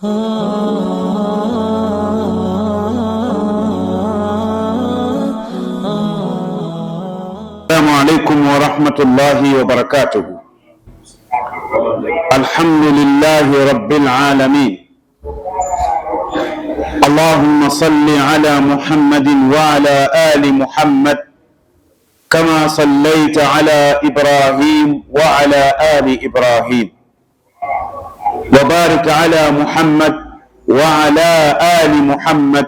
السلام عليكم ورحمة الله وبركاته. الحمد لله رب العالمين. اللهم صل على محمد وعلى آل محمد كما صليت على إبراهيم وعلى آل إبراهيم، وبارك على محمد وعلى آل محمد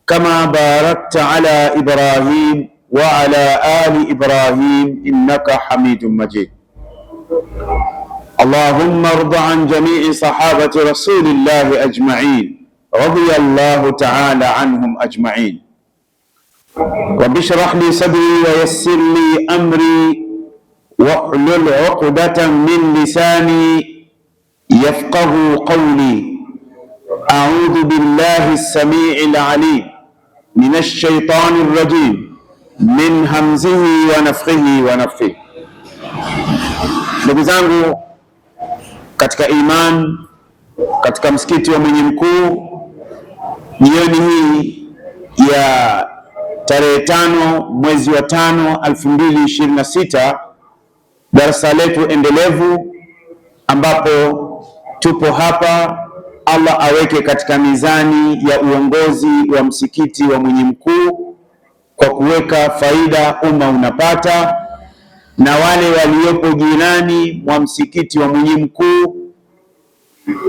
كما باركت على إبراهيم وعلى آل إبراهيم إنك حميد مجيد. اللهم ارض عن جميع صحابة رسول الله أجمعين رضي الله تعالى عنهم أجمعين. رب اشرح لي صدري ويسر لي أمري واحلل عقدة من لساني يفقه قولي. أعوذ بالله السميع العليم من الشيطان الرجيم min hamzihi wa nafthihi wa nafthihi. Ndugu zangu katika iman, katika msikiti wa Mwenye Mkuu, jioni hii ya tarehe 5 mwezi wa 5 2026, darasa letu endelevu ambapo tupo hapa. Allah aweke katika mizani ya uongozi wa msikiti wa Mwenye Mkuu kwa kuweka faida umma unapata, na wale waliopo jirani mwa msikiti wa Mwenye Mkuu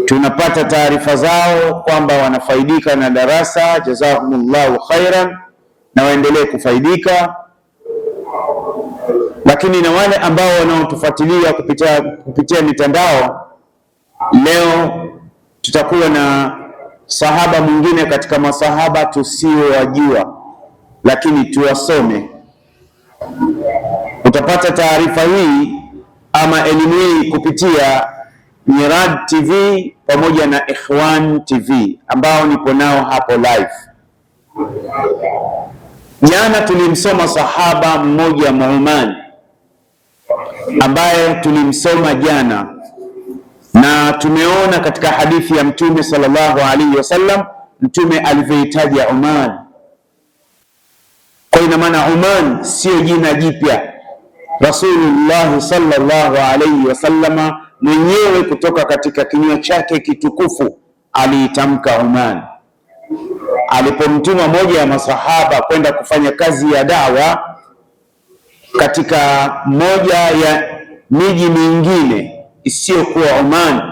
tunapata taarifa zao kwamba wanafaidika na darasa. Jazakumullahu khairan, na waendelee kufaidika. Lakini na wale ambao wanaotufuatilia kupitia mitandao, leo tutakuwa na sahaba mwingine katika masahaba tusiowajua, lakini tuwasome. Utapata taarifa hii ama elimu hii kupitia Mirad TV pamoja na Ikhwan TV ambao nipo nao hapo live. Jana tulimsoma sahaba mmoja Oman ambaye tulimsoma jana, na tumeona katika hadithi ya Mtume sallallahu alaihi wasallam Mtume alivyoitaja Oman. Kwa ina maana Oman sio jina jipya. Rasulullah sallallahu alaihi wasallama mwenyewe kutoka katika kinywa chake kitukufu aliitamka Oman alipomtuma moja ya masahaba kwenda kufanya kazi ya dawa katika moja ya miji mingine isiyokuwa Oman.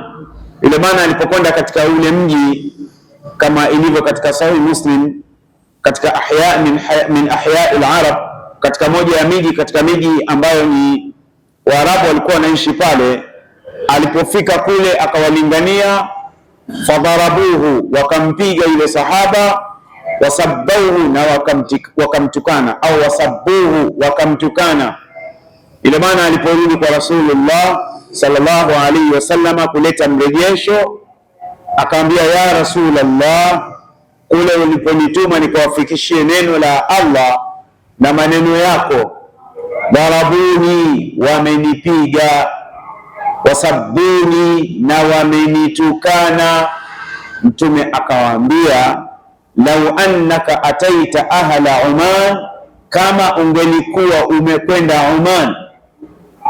Ile maana alipokwenda katika ule mji, kama ilivyo katika Sahih Muslim, katika min ahya al-Arab, katika moja ya miji katika miji ambayo ni Waarabu walikuwa wanaishi pale, alipofika kule akawalingania, fadharabuhu, wakampiga yule sahaba, wasabbuhu, na wakamtukana, au wasabbuhu, wakamtukana. Ile maana aliporudi kwa Rasulullah sallallahu alaihi wasallama kuleta mrejesho, akaambia, ya Rasulullah, kule uliponituma nikawafikishie neno la Allah na maneno yako, darabuni, wamenipiga, wasabuni, na wamenitukana. Mtume akawaambia, lau annaka ataita ahla Oman, kama ungelikuwa umekwenda Oman,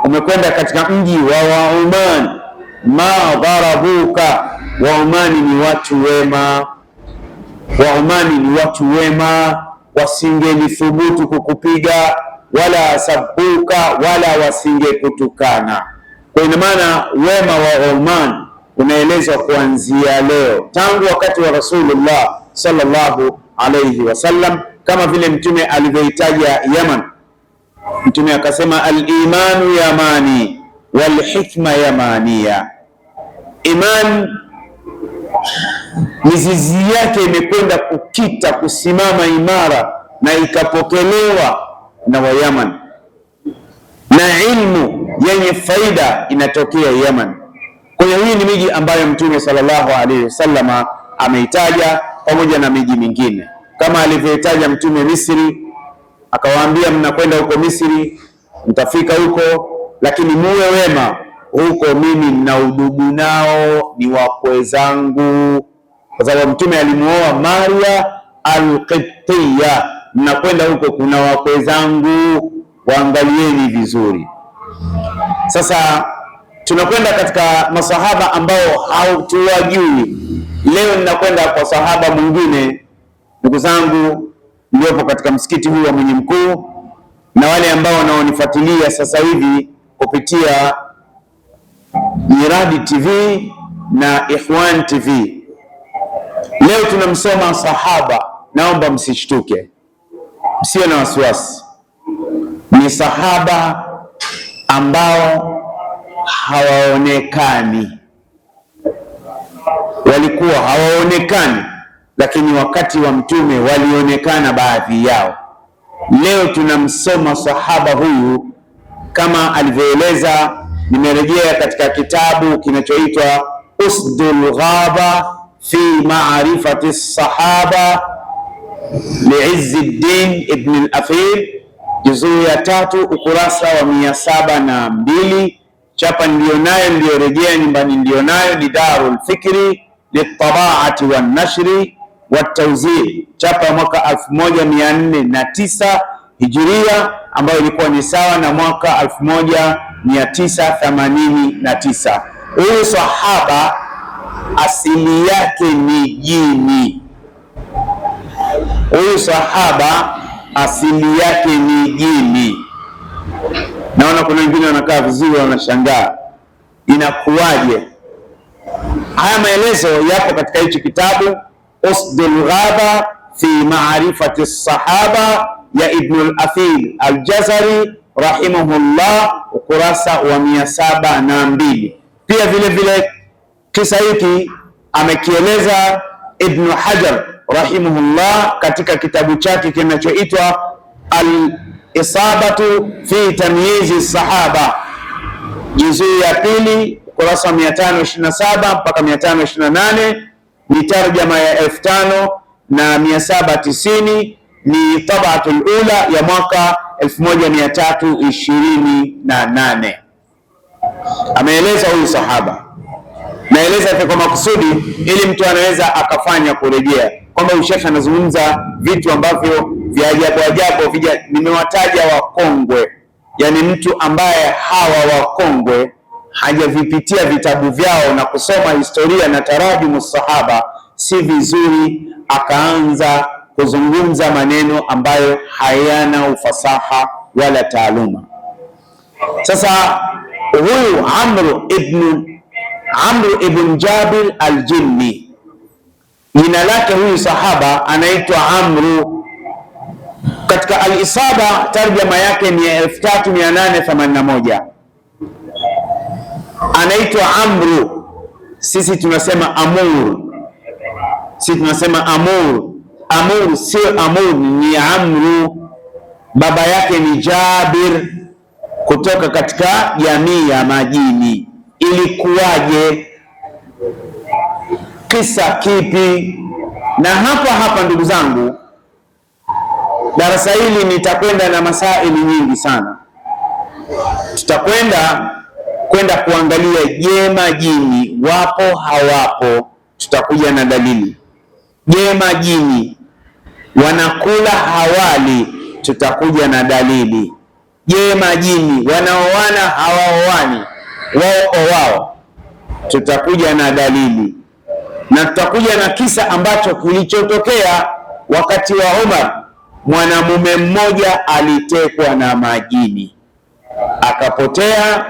umekwenda katika mji wa Oman, ma darabuka, wa Omani ni watu wema, wa Omani ni watu wema, wasingelithubutu kukupiga, wala sabuka, wala wasingekutukana. Kwa ina maana wema wa Oman unaelezwa kuanzia leo, tangu wakati wa Rasulullah sallallahu alayhi wasallam, kama vile Mtume alivyoitaja Yaman. Mtume akasema, al-imanu yamani wal hikma yamaniya. Iman mizizi yake imekwenda kukita, kusimama imara, na ikapokelewa na Wayaman, na ilmu yenye faida inatokea Yaman. Kwa hiyo hii ni miji ambayo Mtume sallallahu alaihi wasallama ameitaja pamoja na miji mingine, kama alivyoitaja Mtume Misri, akawaambia mnakwenda huko Misri, mtafika huko, lakini muwe wema huko, mimi nina udugu nao, ni wakwe zangu, kwa sababu Mtume alimuoa Maria al-Qibtiyya. Mnakwenda huko, kuna wakwe zangu, waangalieni vizuri. Sasa tunakwenda katika masahaba ambao hatuwajui. Leo ninakwenda kwa sahaba mwingine, ndugu zangu mliopo katika msikiti huu wa Mwenye Mkuu na wale ambao wanaonifuatilia sasa hivi kupitia Miradi TV na Ikhwan TV. Leo tunamsoma sahaba, naomba msishtuke, msiwe na wasiwasi. Ni sahaba ambao hawaonekani, walikuwa hawaonekani, lakini wakati wa Mtume walionekana baadhi yao. Leo tunamsoma sahaba huyu kama alivyoeleza. Nimerejea katika kitabu kinachoitwa Usdul Ghaba fi Ma'rifati Sahaba liIzzuddin Ibn al-Athir, juzuu ya 3 ukurasa wa 702. Chapa nilionayo, niliyorejea nyumbani nilionayo ni Darul Fikri litabaati wan nashri watawzii, chapa ya mwaka 1409 Hijiria, ambayo ilikuwa ni sawa na mwaka 1989. Huyu sahaba asili yake ni jini. Huyu sahaba asili yake ni jini. Naona kuna wengine wanakaa vizuri, wanashangaa inakuwaje. Haya maelezo yapo katika hichi kitabu Usdul Ghaba fi Ma'rifati Sahaba ya Ibn al-Athir al-Jazari rahimahullah, ukurasa wa 702. Pia vile vile kisa hiki amekieleza Ibn Hajar rahimahullah katika kitabu chake kinachoitwa Al-Isabatu fi Tamyizi Sahaba, juzuu ya 2 ukurasa wa 527 mpaka 528. Ni tarjama ya 5790, ni tabatul ula ya mwaka 1328. Ameeleza huyu sahaba, naeleza kwa makusudi ili mtu anaweza akafanya kurejea kwamba ushekha anazungumza vitu ambavyo vya ajabu ajabu. Nimewataja wakongwe, yani mtu ambaye hawa wakongwe hajavipitia vitabu vyao na kusoma historia na tarajumu sahaba, si vizuri akaanza kuzungumza maneno ambayo hayana ufasaha wala taaluma. Sasa huyu Amr ibn Jabir al-Jinni, jina lake huyu sahaba anaitwa Amru. Katika al-Isaba tarjama yake ni 3881. Anaitwa Amru, sisi tunasema Amur, Amur sio Amur, ni Amru. Baba yake ni Jabir, kutoka katika jamii ya majini. Ilikuwaje? Kisa kipi? Na hapa ndugu zangu, darasa hili nitakwenda na masaili nyingi sana. Tutakwenda kuangalia, je, majini wapo hawapo? Tutakuja na dalili. Je, majini wanakula hawali? Tutakuja na dalili. Je, majini wanaoana hawaoani, wao kwa wao? Tutakuja na dalili. Na tutakuja na kisa ambacho kilichotokea wakati wa Umar. Mwanamume mmoja alitekwa na majini akapotea.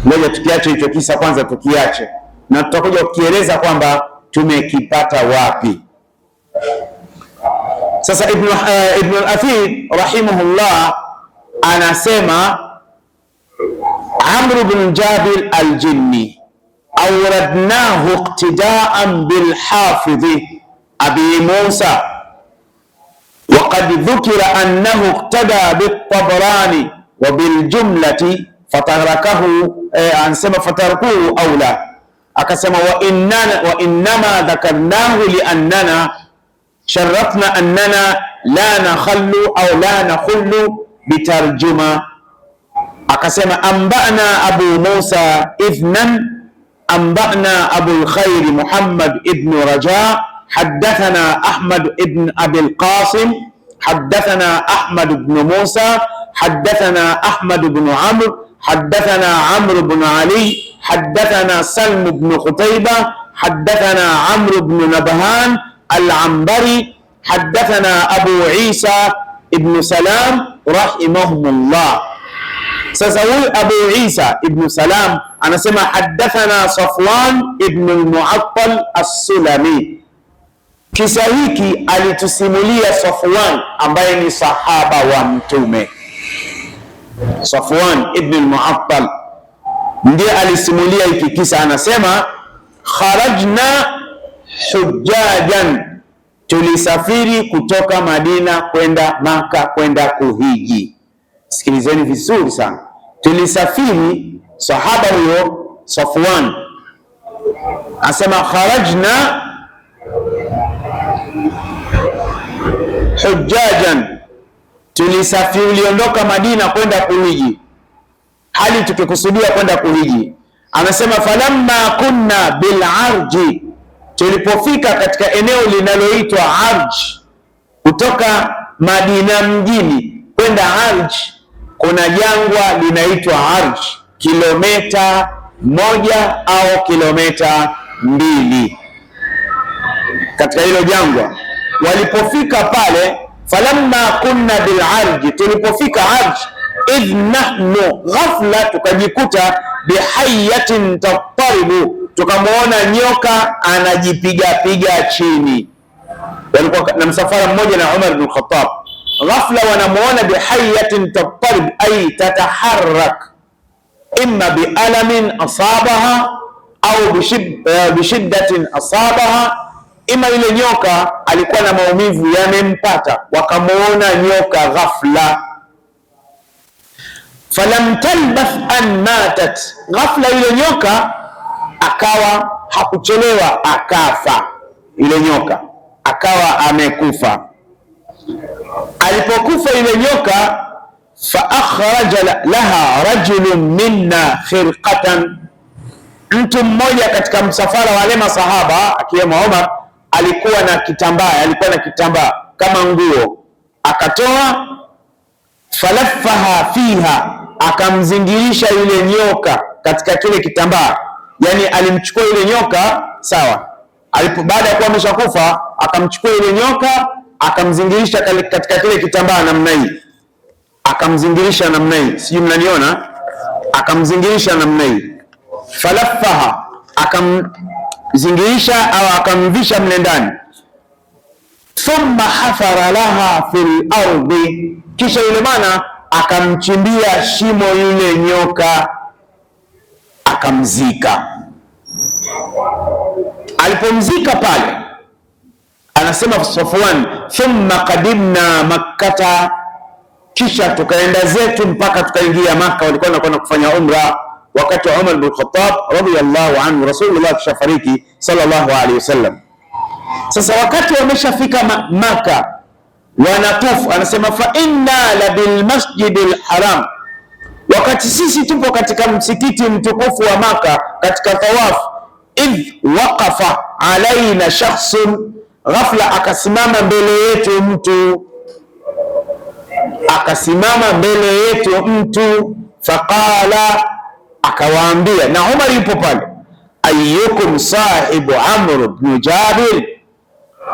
Ngoja tukiache hicho kisa kwanza, tukiache, na tutakuja kukieleza kwamba tumekipata wapi. Sasa Ibn al-Athir rahimahullah anasema Amr ibn Jabir al-Jinni awradnahu iqtidaan bilhafidhi Abi Musa waqad dhukira annahu iqtada bit-Tabarani wa biljumlati fatarakahu, anasema fatarakuhu aula. Akasema wa innama dhakarnahu liannana sharafna annana la nakhallu au la nakhullu bitarjuma. Akasema ambana Abu Musa ithnan, ambana Abu al-Khair Muhammad ibn Raja حدثنا أحمد بن أبي القاسم حدثنا أحمد بن موسى حدثنا أحمد بن عمرو حدثنا عمرو بن علي حدثنا سلم بن قتيبة حدثنا عمرو بن نبهان العنبري حدثنا أبو عيسى ابن سلام رحمهم الله. Sasa huyu Abu Isa ibn Salam anasema hadathana Safwan ibn al-Mu'attal as-Sulami. Kisa hiki alitusimulia Safwan ambaye ni sahaba wa Mtume. Safwan ibn al-Mu'attal ndiye alisimulia hiki kisa, anasema kharajna hujjajan, tulisafiri kutoka Madina kwenda Maka kwenda kuhiji. Sikilizeni vizuri sana, tulisafiri. Sahaba huyo Safwan asema kharajna hujjajan, tulisafiri, uliondoka Madina kwenda kuhiji, hali tukikusudia kwenda kuhiji. Anasema falamma kunna bil arji, tulipofika katika eneo linaloitwa Arj, kutoka Madina mjini kwenda Arj kuna jangwa linaitwa Arj, kilomita 1 au kilomita 2 katika hilo jangwa. Walipofika pale, falamma kunna bil arj, tulipofika Arj, idh nahnu, ghafla tukajikuta bihayatin tattaribu, tukamwona nyoka anajipiga piga chini. Walikuwa na msafara mmoja na Umar ibn Khattab, ghafla wanamuona bihayatin tattarib ay tataharrak, imma bialamin asabaha au bishiddatin asabaha, ima ile nyoka alikuwa na maumivu yamempata, wakamuona nyoka ghafla. Falam talbath an matat, ghafla ile nyoka akawa hakuchelewa, akafa. Ile nyoka akawa amekufa. Alipokufa ile nyoka, fa akhraja laha rajulun minna khirqatan, mtu mmoja katika msafara wale masahaba akiwemo Umar alikuwa na kitambaa kama nguo, akatoa, falaffaha fiha, akamzingirisha ile nyoka katika kile kitambaa. Yani alimchukua ile nyoka, sawa, baada ya kuwa ameshakufa, akamchukua ile nyoka akamzingirisha katika kile kitambaa namna hii, akamzingirisha namna hii, sijui mnaniona, akamzingirisha namna hii, falaffaha, akamzingirisha au akamvisha mle ndani, thumma hafara laha fil ardi, kisha yule bwana akamchimbia shimo yule nyoka akamzika. Alipomzika pale, anasema Safwan, thumma qadimna makkata, kisha tukaenda zetu mpaka tukaingia Maka. Walikuwa wanakwenda kufanya umra wakati wa Umar bin Khattab radhiyallahu anhu, Rasulullah kishafariki sallallahu alaihi wasallam. Sasa wakati wameshafika Maka wanatufu, anasema fa inna la bil masjidil haram, wakati sisi tupo katika msikiti mtukufu wa Maka katika tawaf, idh waqafa alaina shakhsun, ghafla akasimama mbele yetu mtu, faqala, akawaambia, na Umar yupo pale, ayyukum sahibu Amr ibn Jabir,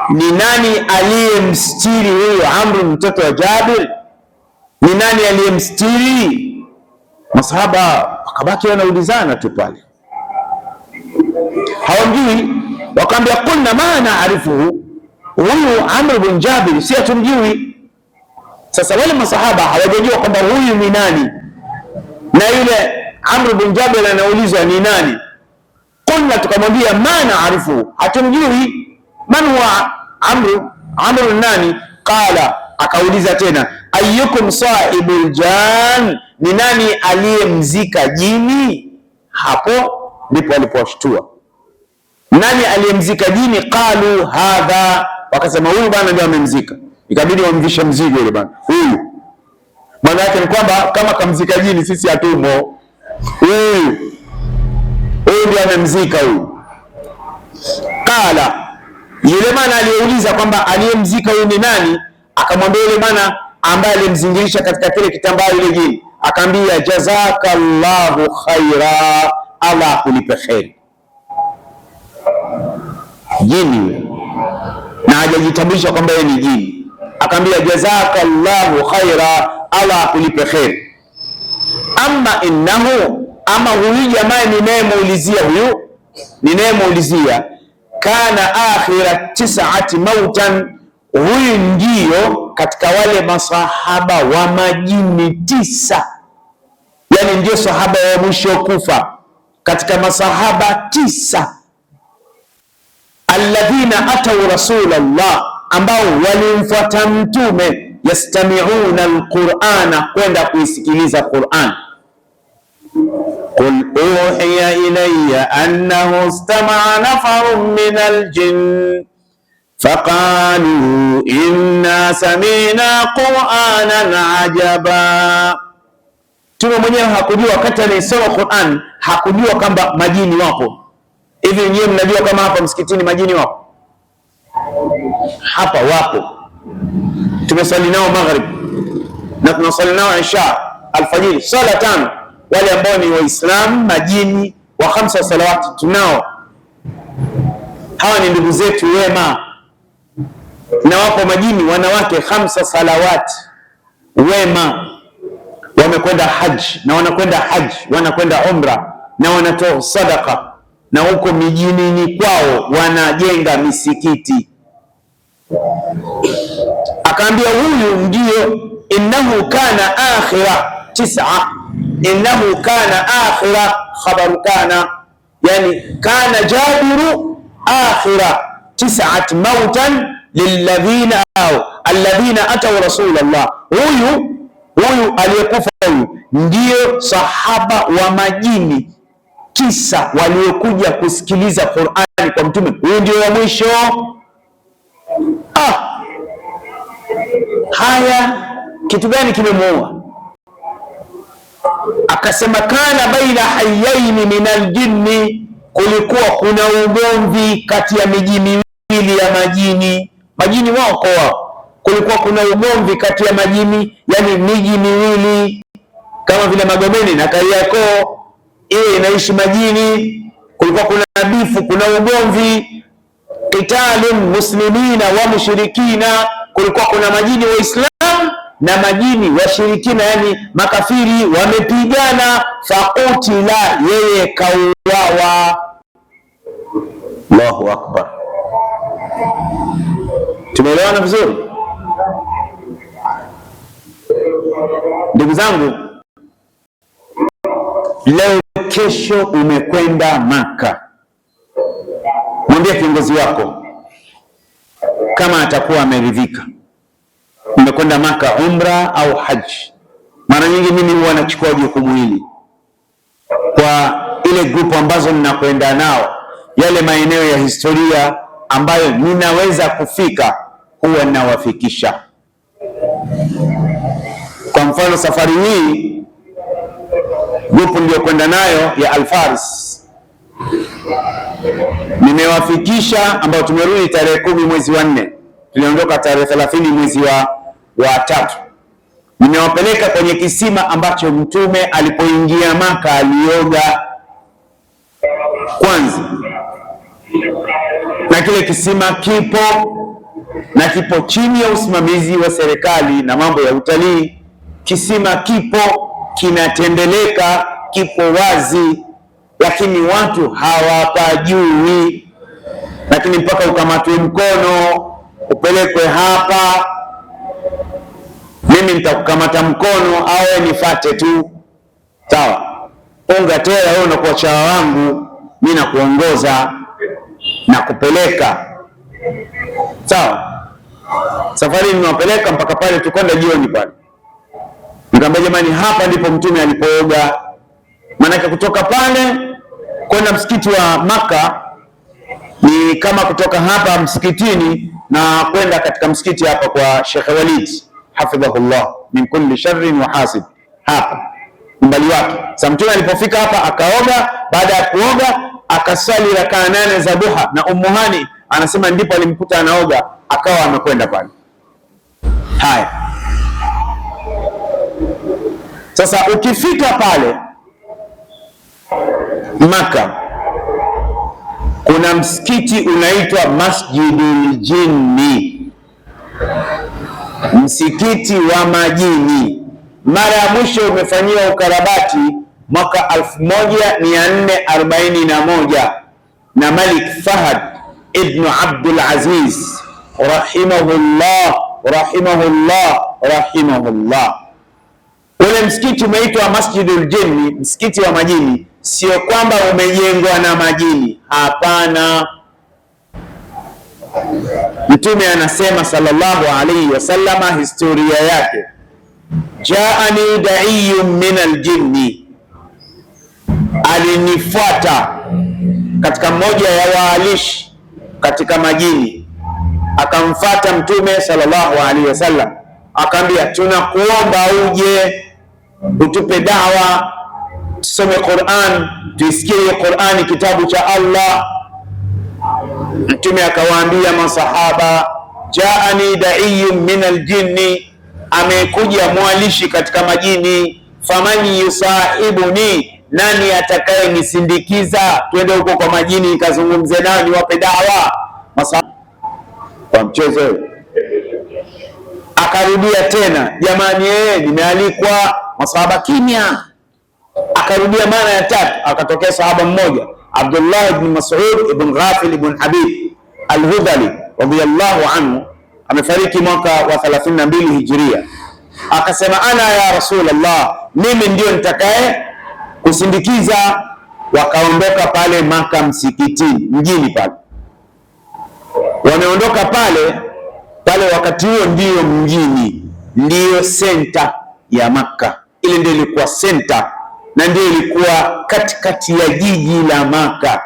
ni nani aliyemstiri huyo Amr mtoto wa Jabir? Ni nani aliyemstiri? Masahaba wakabaki wanaulizana tu pale, hawamjui. Wakaambia kulna ma naarifuhu, huyu Amr ibn Jabir si hatumjui. Sasa wale masahaba hawajajua kwamba huyu ni nani, na yule Amr ibn Jabir anaulizwa ni nani. Kulna, tukamwambia ma naarifuhu, hatumjui. Man huwa Amr nani? Qala, akauliza tena, ayyukum sahibul jan, ni nani aliyemzika jini? Hapo ndipo alipowashtua, nani aliyemzika jini? Qalu hadha, wakasema huyu bwana ndio amemzika. Ikabidi wamvishe mzigo yule bwana. Huyu maana yake ni kwamba kama kamzika jini sisi hatumo, huyu ndio amemzika huyu. Qala, Yule maana aliyeuliza kwamba aliyemzika huyu ni nani, akamwambia yule maana ambaye alimzingirisha katika kile kitambaa yule jini, akamwambia jazakallahu khaira, Allah akulipe kheri. Jini na hajajitambulisha kwamba yeye ni jini, akamwambia jazakallahu khaira, Allah akulipe kheri. Amma innahu, ama huyu jamaa ninayemuulizia, kana akhira 9 mautan, huyu ndio katika wale masahaba wa majini 9, yani ndio sahaba wa mwisho kufa katika masahaba 9, alladhina atau rasulallah, ambao walimfuata mtume, yastami'una alqur'ana, kwenda kuisikiliza Qur'an. Qul uhiya ilayya annahu istama'a nafarun min aljinn faqalu inna sami'na qur'anan ajaba. Mtume mwenyewe hakujua, wakati anaisoma Qur'an hakujua kwamba majini wapo. Hivi nyewe mnajua kama hapa msikitini majini wapo? Hapa wapo. Tumesali nao maghrib na tunasali nao isha, alfajiri, sala 5. Wale ambao ni Waislamu majini wa 5 salawati tunao. Hawa ni ndugu zetu wema, na wapo majini wanawake 5 salawati wema, wamekwenda haji na wanakwenda haji, wanakwenda umra na wanatoa sadaka, na huko mijini kwao wanajenga misikiti. Akaambia huyu ndio innahu kana akhira 9, innahu kana akhira khabaru kana, yani kana Jabiru akhira 9 mautan lilladhina au alladhina atau rasulallah. Huyu aliyekufa huyu ndio sahaba wa majini 9 waliokuja kusikiliza Qur'ani kwa mtume. Huyu ndio wa mwisho. Haya, kitu gani kimemuua? Akasema kana baina hayyaini min aljinni, kulikuwa kuna ugomvi kati ya miji miwili ya majini. Majini wako kulikuwa kuna ugomvi kati ya majini, yani miji miwili kama vile Magomeni na Kariakoo, ile inaishi majini. Kulikuwa kuna bifu, kuna ugomvi, qitalun muslimina wa mushrikina, kulikuwa kuna majini Waislamu na majini washirikina, yani makafiri wamepigana. Faqutila, yeye kauawa. Allahu akbar. Tumeelewana vizuri ndugu zangu? Leo kesho umekwenda Maka, mwambie kiongozi wako kama atakuwa ameridhika, umekwenda Maka umra au haji. Mara nyingi mimi huwa nachukua jukumu hili kwa ile grupu ambazo ninakwenda nao, yale maeneo ya historia ambayo ninaweza kufika, huwa ninawafikisha. Kwa mfano safari hii grupu niliyokwenda nayo ya Al-Faris nimewafikisha, ambao tumerudi tarehe 10 mwezi wa 4, tuliondoka tarehe 30 mwezi wa 3. Nimewapeleka kwenye kisima ambacho mtume alipoingia Maka alioga kwanza, na kile kisima kipo chini ya usimamizi wa serikali na mambo ya utalii. Kisima kipo kinatembeleka, kipo wazi, lakini watu hawapajui. Lakini mpaka ukamatwe mkono upelekwe hapa, mimi nitakukamata mkono au nifate tu, sawa? Unga tena wewe unakuwa chawa wangu, mimi nakuongoza na kupeleka, sawa? Safari nimewapeleka mpaka pale, tukwenda jioni pale, nikamwambia jamani, hapa ndipo mtume alipooga. Maanake kutoka pale kwenda msikiti wa Maka ni kama kutoka hapa msikitini na kwenda katika msikiti hapa kwa Sheikh Walid hafidhahullah min kulli sharrin wa hasid, hapa umbali wake. Sasa mtume alipofika hapa akaoga, baada ya kuoga akasali rakaa 8 za duha na Ummu Hani anasema ndipo alimkuta anaoga, akawa amekwenda pale. Haya, sasa ukifika pale Maka, kuna msikiti unaitwa Masjidul Jinni, msikiti wa majini. Mara ya mwisho umefanyiwa ukarabati mwaka 1441 na Malik Fahad ibn Abdul Aziz rahimahullah. Ule msikiti umeitwa Masjidul Jinni, msikiti wa majini. Sio kwamba umejengwa na majini, hapana. Mtume anasema sallallahu alayhi wasallama, historia yake, jaani daiyun min aljinni, alinifuata katika mmoja ya waalishi katika majini, akamfuata Mtume sallallahu alayhi wasallam, akamwambia, tunakuomba uje utupe dawa, tusome Qur'an, tuisikie Qur'ani, kitabu cha Allah. Mtume akawaambia masahaba, jaani daiyun min aljinni, amekuja mwalishi katika majini, faman yusahibuni, nani atakaye nisindikiza twende huko kwa majini nikazungumze nao niwape dawa? Masahaba kwa mchezo. Akarudia tena, jamani, nimealikwa. Masahaba kimya. Akarudia mara ya tatu, akatokea sahaba mmoja, Abdullah ibn Mas'ud ibn Ghafil ibn Habib al-Hudhali radiyallahu anhu, amefariki mwaka wa 32 Hijria. Akasema, ana ya Rasulullah, mimi ndio nitakaye kusindikiza. Wakaondoka pale Maka, msikitini, mjini pale. Wameondoka pale, wakati huo ndio mjini, ndio senta ya Maka. Ile ndio ilikuwa senta na ndio ilikuwa katikati ya jiji la Maka.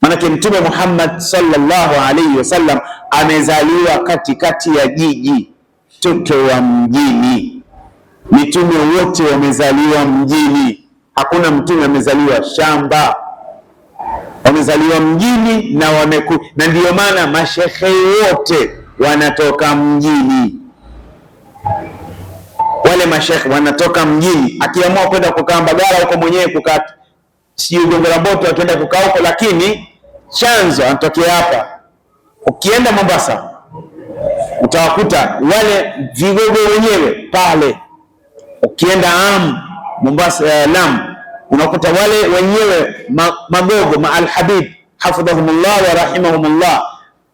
Maanake Mtume Muhammad sallallahu alayhi wasallam amezaliwa katikati ya jiji, mtoto wa mjini. Mitume wote wamezaliwa mjini, hakuna mtume amezaliwa shamba, wamezaliwa mjini na ndio maana mashekhe wote wanatoka mjini. Wale mashekhe wanatoka mjini, akiamua kwenda kukaa Mbagala huko mwenyewe kukaa si Gongo la Mboto, akienda kukaa huko, lakini chanzo anatokea hapa. Ukienda Mombasa utawakuta wale vigogo wenyewe pale. Ukienda Mombasa, Lamu, unakuta wale wenyewe magogo Al-Habib hafidhahumullah wa rahimahumullah,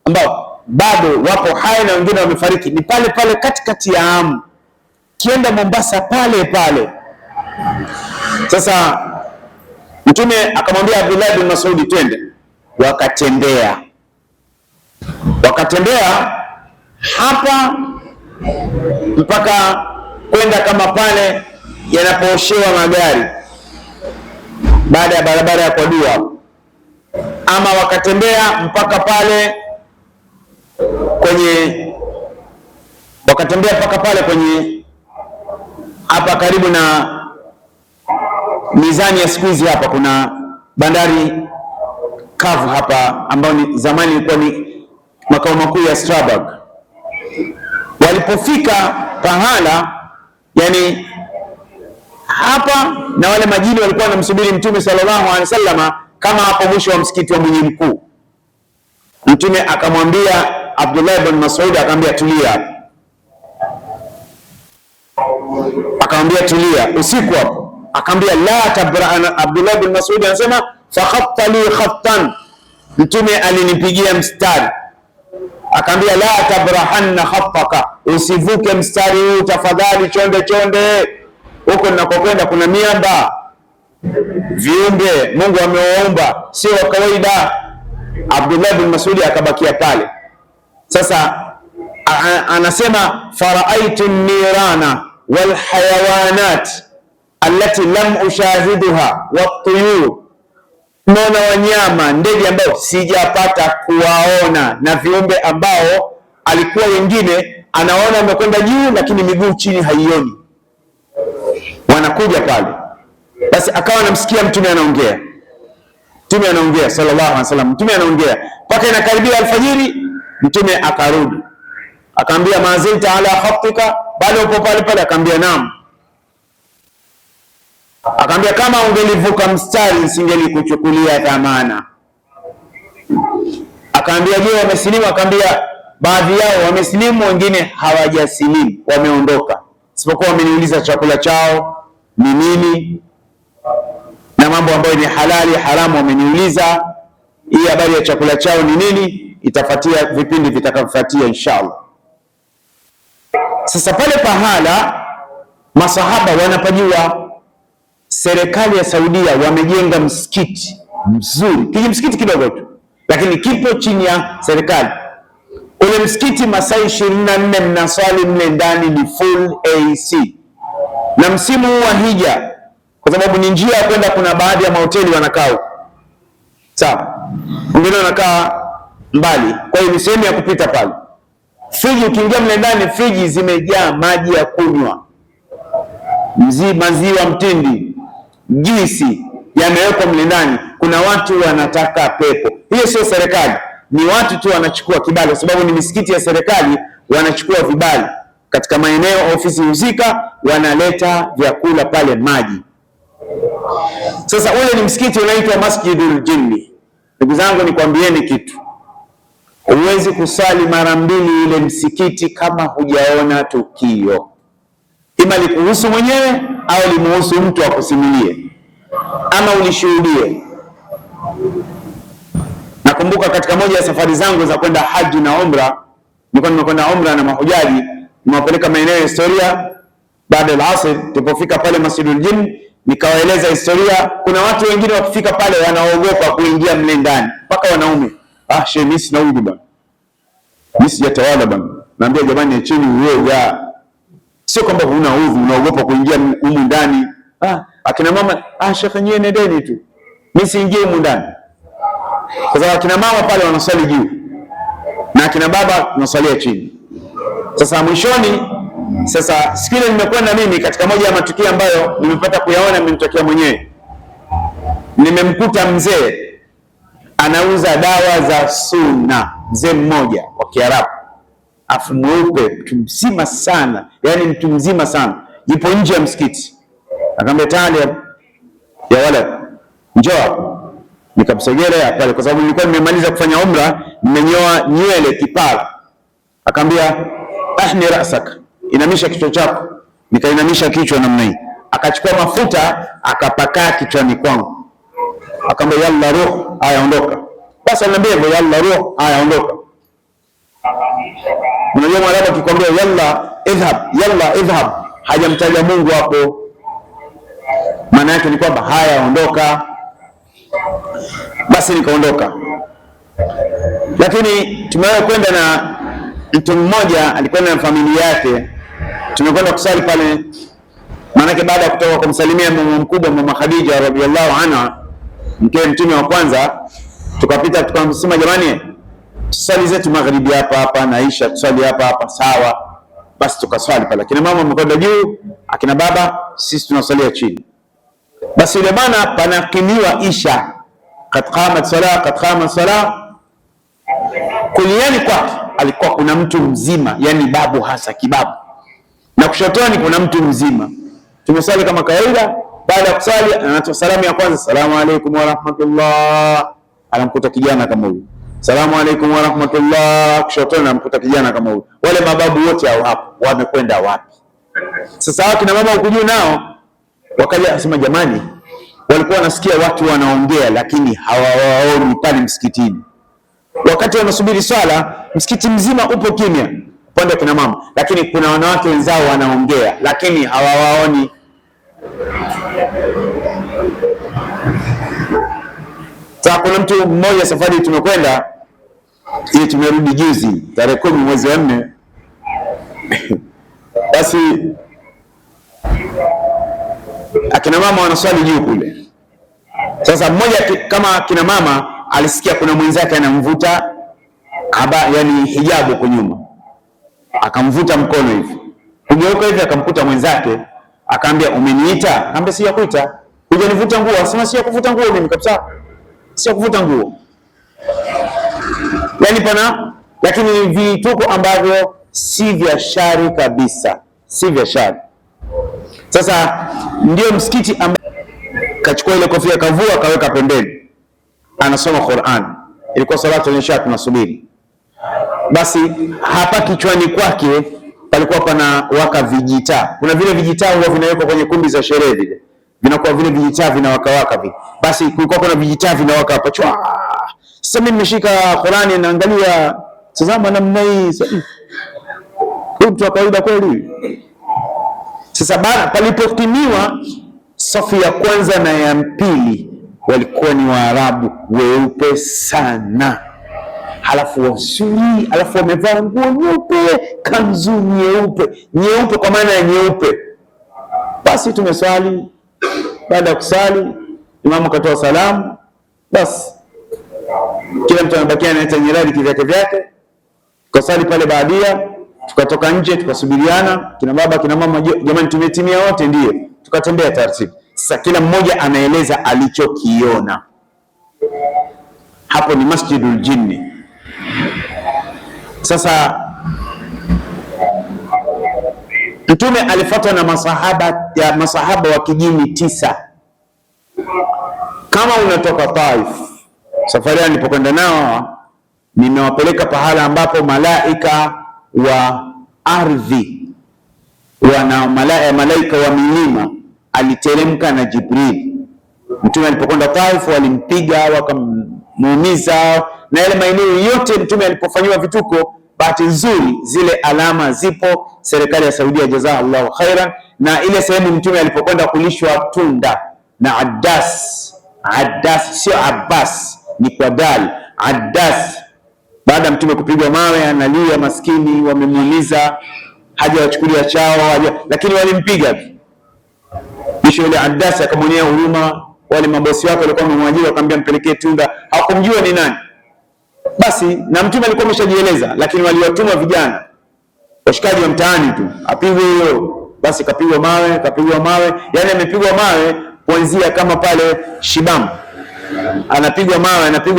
ambao bado wapo hai na wengine wamefariki, ni pale pale katikati ya Kienda Mombasa pale pale. Sasa Mtume akamwambia Abdullah bin Mas'ud, twende. Wakatembea hapa mpaka kwenda kama pale yanapooshewa magari baada ya barabara ya Kwadua, ama wakatembea mpaka pale kwenye hapa karibu na mizani ya siku hizi. Hapa kuna bandari kavu hapa, ambao zamani ilikuwa ni makao makuu ya Strabag. Walipofika pahala, yani hapa, na wale majini walikuwa wanamsubiri Mtume sallallahu alaihi wasallam kama hapo mwisho wa msikiti wa Mwenye Mkuu. Mtume akamwambia Abdullah ibn Mas'ud, akamwambia tulia hapo. Akamwambia tulia usiku hapo. Akamwambia la tabra. Abdullah ibn Mas'ud anasema fakhatta li khattan, Mtume alinipigia mstari, akamwambia la tabrahanna khattaka, usivuke mstari huu tafadhali, chonde huko ninakokwenda kuna miamba, viumbe Mungu amewaumba, sio wa kawaida. Abdullah bin Mas'ud akabakia pale. Sasa anasema faraaitu nirana wal hayawanat allati lam ushahiduha wat-tuyur, naona wanyama, ndege ambao sijapata kuwaona, na viumbe ambao alikuwa wengine anaona wamekwenda juu lakini miguu chini haioni, wanakuja pale. Basi akawa anamsikia Mtume anaongea, Mtume anaongea sallallahu alaihi wasallam, Mtume anaongea mpaka inakaribia alfajiri. Mtume akarudi akaambia, mazilta ala khatika, bado upo pale pale? Akaambia naam. Akaambia, kama ungelivuka mstari nisingelikuchukulia dhamana. Akaambia, je, wamesilimu? Akaambia, baadhi yao wamesilimu, wengine hawajasilimu, wameondoka, isipokuwa wameniuliza chakula chao ni nini na mambo ambayo ni halali haramu wameniuliza. Hii habari ya chakula chao ni nini itafuatia vipindi vitakavyofuatia inshallah. Sasa pale pahala masahaba wanapajua, serikali ya Saudia wamejenga msikiti mzuri, msikiti kidogo tu, lakini kipo chini ya serikali. Ule msikiti masaa 24 mnaswali mle ndani, ni full AC. Na msimu huu wa hija, kwa sababu ni njia ya kwenda, kuna baadhi ya mahoteli wanakaa sawa, wengine wanakaa mbali, kwa hiyo ni sehemu ya kupita pale. Friji, ukiingia mle ndani, friji zimejaa maji ya kunywa, maziwa mtindi, juisi yamewekwa mle ndani. Kuna watu wanataka pepo. Hiyo sio serikali, ni watu tu wanachukua kibali, kwa sababu ni misikiti ya serikali, wanachukua vibali katika maeneo ofisi husika, wanaleta vyakula pale, maji. Sasa ule ni msikiti unaitwa Masjidul Jinni. Ndugu zangu, nikwambieni kitu, huwezi kusali mara mbili ile msikiti kama hujaona tukio, ima likuhusu mwenyewe au limuhusu mtu akusimulie ama ulishuhudie. Nakumbuka katika moja ya safari zangu za kwenda haji na umra, nilikuwa nimekwenda umra na mahujaji, nimewapeleka maeneo ya historia. Baada ya asr tulipofika pale Masjidul Jinn, nikawaeleza historia. Kuna watu wengine wakifika pale wanaogopa kuingia mle ndani, mpaka wanaume. Shehe, mimi sina udhu bwana, mimi sijatawala bwana. Naambia jamani, acheni uoga, sio kwamba huna udhu unaogopa kuingia humu ndani. Akina mama, shekhe nyewe nendeni tu, mimi siingie humu ndani, kwa sababu akina mama pale wanaswali juu na akina baba tunaswalia chini. Sasa mwishoni, sasa siku ile nimekwenda mimi katika moja ya matukio ambayo nimepata kuyaona, nimetokea mwenyewe. Nimemkuta mzee anauza dawa za sunna, mzee mmoja wa Kiarabu, afu mweupe, mtu mzima sana, yani mtu mzima sana, yupo nje ya msikiti. Akamwambia, tayari ya wala njoo. Nikamsogelea pale, kwa sababu nilikuwa nimemaliza kufanya umra, nimenyoa nywele kipara. Akamwambia, ahni rasak, inamisha kichwa chako. Nikainamisha kichwa namna hii, akachukua mafuta akapaka kichwani kwangu, akamwambia, yalla ruh, haya ondoka. Basi ananiambia hivyo, yalla ruh, haya ondoka. Unajua Mwarabu akikwambia yalla idhhab, yalla idhhab, hajamtaja Mungu hapo, maana yake ni kwamba haya ondoka. Basi nikaondoka, lakini tumewahi kwenda na mtu mmoja, alikwenda na familia yake. Tumekwenda kusali pale, maanake baada ya kutoka kumsalimia mama mkubwa, mama Khadija radhiallahu anha, mke mtume wa kwanza, tukapita tukamsema, jamani, tusali zetu magharibi hapa hapa na Isha tusali hapa hapa. Sawa, basi tukaswali pale. Akina mama wamekwenda juu, akina baba sisi tunasalia chini. Basi yule bwana panakimiwa Isha, kad qamat salah, kad qamat salah. Kuliani kwake alikuwa kuna mtu mzima, yani babu hasa kibabu, na kushotoni kuna mtu mzima. Tumesali kama kawaida. Baada ya kusali anatoa salamu ya kwanza, salamu alaykum wa rahmatullah. Anamkuta kijana kama huyu, salamu alaykum wa rahmatullah. Kushotoni anamkuta kijana kama huyu. Wale mababu wote hao hapo wamekwenda wapi? Sasa watu na mama huko juu nao wakaja kusema, jamani, walikuwa wanasikia watu wanaongea lakini hawawaoni pale msikitini. Wakati wanasubiri swala, msikiti mzima upo kimya upande wa kina mama, lakini kuna wanawake wenzao wanaongea lakini hawawaoni. Sasa kuna mtu mmoja, safari tumekwenda hii, tumerudi juzi tarehe 10 mwezi wa 4. Basi akina mama wanaswali juu kule. Sasa mmoja kama akina mama alisikia kuna mwenzake anamvuta yani hijabu kwa nyuma, akamvuta mkono hivi, kugeuka hivi akamkuta mwenzake, akaambia, umeniita? Akamwambia, sijakuita. Hujanivuta nguo? Sema sijakuvuta nguo mimi kabisa. sio kuvuta nguo. Yani pana, lakini vituko ambavyo si vya shari kabisa, si vya shari. Sasa ndio msikiti ambao kachukua ile kofia kavua kaweka pembeni, anasoma Qur'an. Ilikuwa salatu al-isha tunasubiri. Basi hapa kichwani kwake palikuwa pana waka vijitaa. Kuna vile vijitaa huwa vinawekwa kwenye kumbi za sherehe, vile vinakuwa vile vijitaa vinawaka waka vile. Basi kulikuwa kuna vijitaa vinawaka hapa chwa. Sasa mimi nimeshika Qur'ani naangalia, tazama namna hii. Huyu mtu wa kawaida kweli? Sasa palipotimiwa safu ya kwanza na ya pili, walikuwa ni Waarabu weupe sana, halafu wazuri, halafu wamevaa nguo nyeupe, kanzu nyeupe, nyeupe kwa maana ya nyeupe. Basi tumeswali. Baada ya kusali, imamu katoa salamu, basi kila mtu anabakia analeta nyiradi kivyake vyake. Tukasali pale baadia, tukatoka nje, tukasubiriana, kina baba kina mama, jamani tumetimia wote? Ndio. Tukatembea taratibu. Sasa kila mmoja anaeleza alichokiona. Hapo ni Masjidul Jinni. Sasa Mtume alifuatwa na masahaba wa kijini 9. Kama unatoka Taif, safari nilipokwenda nao nimewapeleka pahala ambapo malaika wa ardhi malaika wa milima aliteremka na Jibril. Mtume alipokwenda Taif walimpiga wakamuumiza, na yale maeneo yote Mtume alipofanywa vituko, bahati nzuri zile alama zipo. Serikali ya Saudia jazakallahu khairan, na ile sehemu Mtume alipokwenda kulishwa tunda na Addas, sio Abbas, ni kwa dal, Addas. Baada Mtume kupigwa mawe analia, maskini, wamemuumiza, hajawachukulia chao, lakini walimpiga. Kisha yule Addas akamwonea huruma, wale mabosi wake walikuwa wamemwajiri, akamwambia mpelekee tunda. Hawakumjua ni nani. Basi na Mtume alikuwa ameshajieleza, lakini waliwatuma vijana washikaji wa mtaani tu, apigwe huyo. Basi kapigwa mawe, yani amepigwa mawe kuanzia kama pale Shibam, anapigwa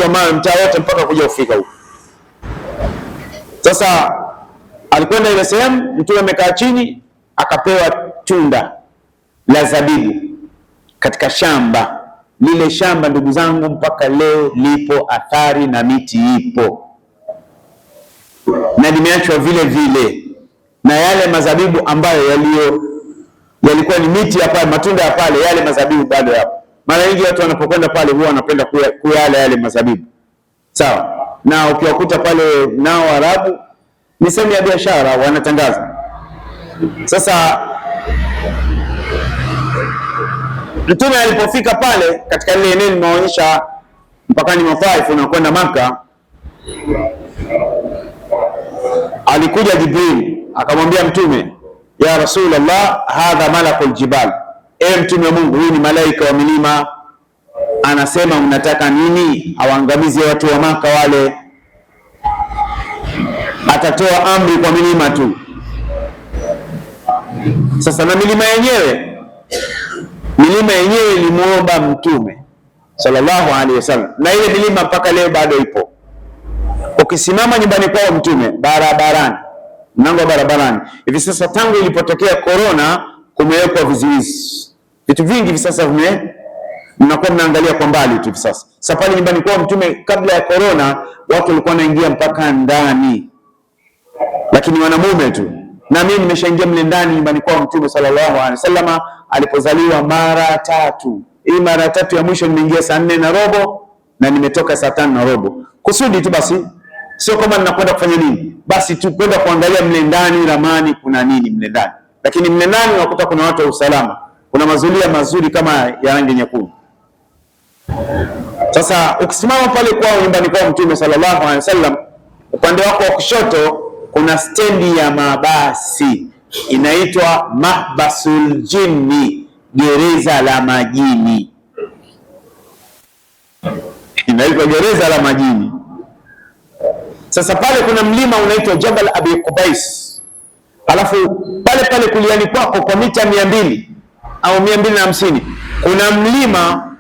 mawe mtaa wote mpaka kuja kufika huko. Sasa alikwenda ile sehemu, Mtume amekaa chini, akapewa tunda la zabibu katika shamba. Lile shamba ndugu zangu mpaka leo lipo, athari na miti ipo na limeachwa vile vile, na yale mazabibu ambayo yalikuwa ni miti ya pale, matunda ya pale, yale mazabibu bado yapo. Mara nyingi watu wanapokwenda pale huwa wanapenda kuyala yale mazabibu, sawa. Na ukiwakuta pale nao Arabu ni sehemu ya biashara, wanatangaza. Sasa Mtume alipofika pale katika ile eneo nimeonyesha mpakani mwa Taif na kwenda Maka, alikuja Jibril akamwambia Mtume, ya Rasulullah, hadha malakul jibal, Mtume wa Mungu, huyu ni malaika wa milima, anasema mnataka nini? Awaangamize watu wa Maka wale, atatoa amri kwa milima tu. Sasa na milima yenyewe ilimuomba Mtume sallallahu alaihi wasallam, na ile milima mpaka leo bado ipo. Ukisimama nyumbani kwao Mtume, barabarani, mlango wa barabarani hivi sasa, tangu ilipotokea corona kumewekwa vizuizi, vitu vingi hivi sasa mnakuwa mnaangalia kwa mbali tu hivi sasa. Sasa pale nyumbani kwao Mtume, kabla ya corona, watu walikuwa wanaingia mpaka ndani, lakini wanamume tu. Na mimi nimeshaingia mle ndani nyumbani kwao Mtume sallallahu alaihi wasallam alipozaliwa mara 3. Hii mara 3 ya mwisho nimeingia saa 4:15 na nimetoka saa 5:15, kusudi tu basi, sio kama ninakwenda kufanya nini, basi tu kwenda kuangalia mle ndani ramani kuna nini mle ndani. Lakini mle ndani unakuta kuna watu wa usalama, kuna mazulia mazuri kama ya rangi nyekundu. Sasa ukisimama pale kwao nyumbani kwao Mtume sallallahu alaihi wasallam, upande wako wa kushoto kuna stendi ya mabasi inaitwa Mahbasul Jinni, gereza la majini. Inaitwa gereza la majini. Sasa pale kuna mlima unaitwa Jabal Abi Qubais. Alafu pale kuliani kwako kwa mita 200 au 250 kuna mlima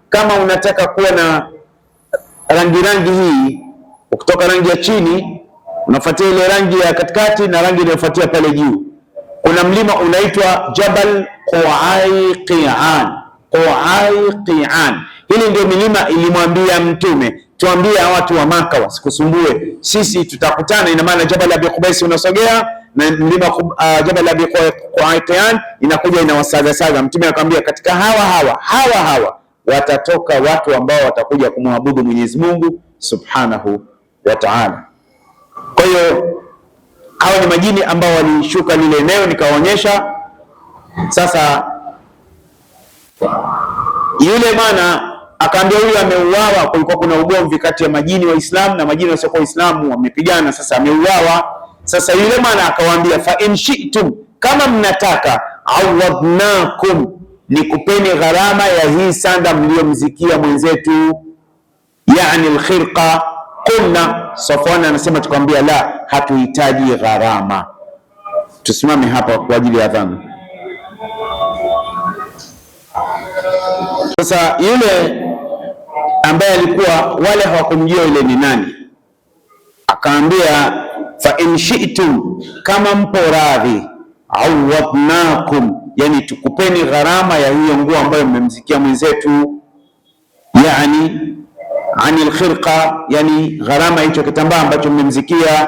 kama unataka kuwa na rangi hii, ukitoka rangi ya chini unafuatia ile rangi ya katikati na rangi inayofuatia pale juu. Kuna mlima unaitwa Jabal Quayqian. Quayqian, hili ndio milima ilimwambia Mtume, tuambie watu wa Maka wasikusumbue, sisi tutakutana. Ina maana Jabal Abi Qubais unasogea na mlima Jabal Abi Quayqian inakuja inawasagasaga. Mtume akamwambia katika hawa watatoka watu ambao watakuja kumwabudu Mwenyezi Mungu Subhanahu wa Ta'ala. Kwa hiyo hawa ni majini ambao walishuka lile eneo nikawaonyesha. Sasa yule bwana akaambia huyu ameuawa. Kulikuwa kuna ugomvi kati ya majini wa Islam na majini wasiokuwa Waislamu, wamepigana, sasa ameuawa. Sasa yule bwana akawaambia, fa in shi'tum, kama mnataka, awadnakum, nikupeni gharama ya hii sanda mliomzikia mwenzetu, yani alkhirqa. Qulna, Safwan anasema tukamwambia, la, hatuhitaji gharama. Tusimame hapa kwa ajili ya adhana. Sasa yule ambaye alikuwa wale hawakumjua yule ni nani, akaambia fa in shi'tum, kama mpo radhi, awadnakum, yani tukupeni gharama ya hiyo nguo ambayo mmemzikia mwenzetu, yani anil khirqa, yani gharama hicho kitambaa ambacho mmemzikia.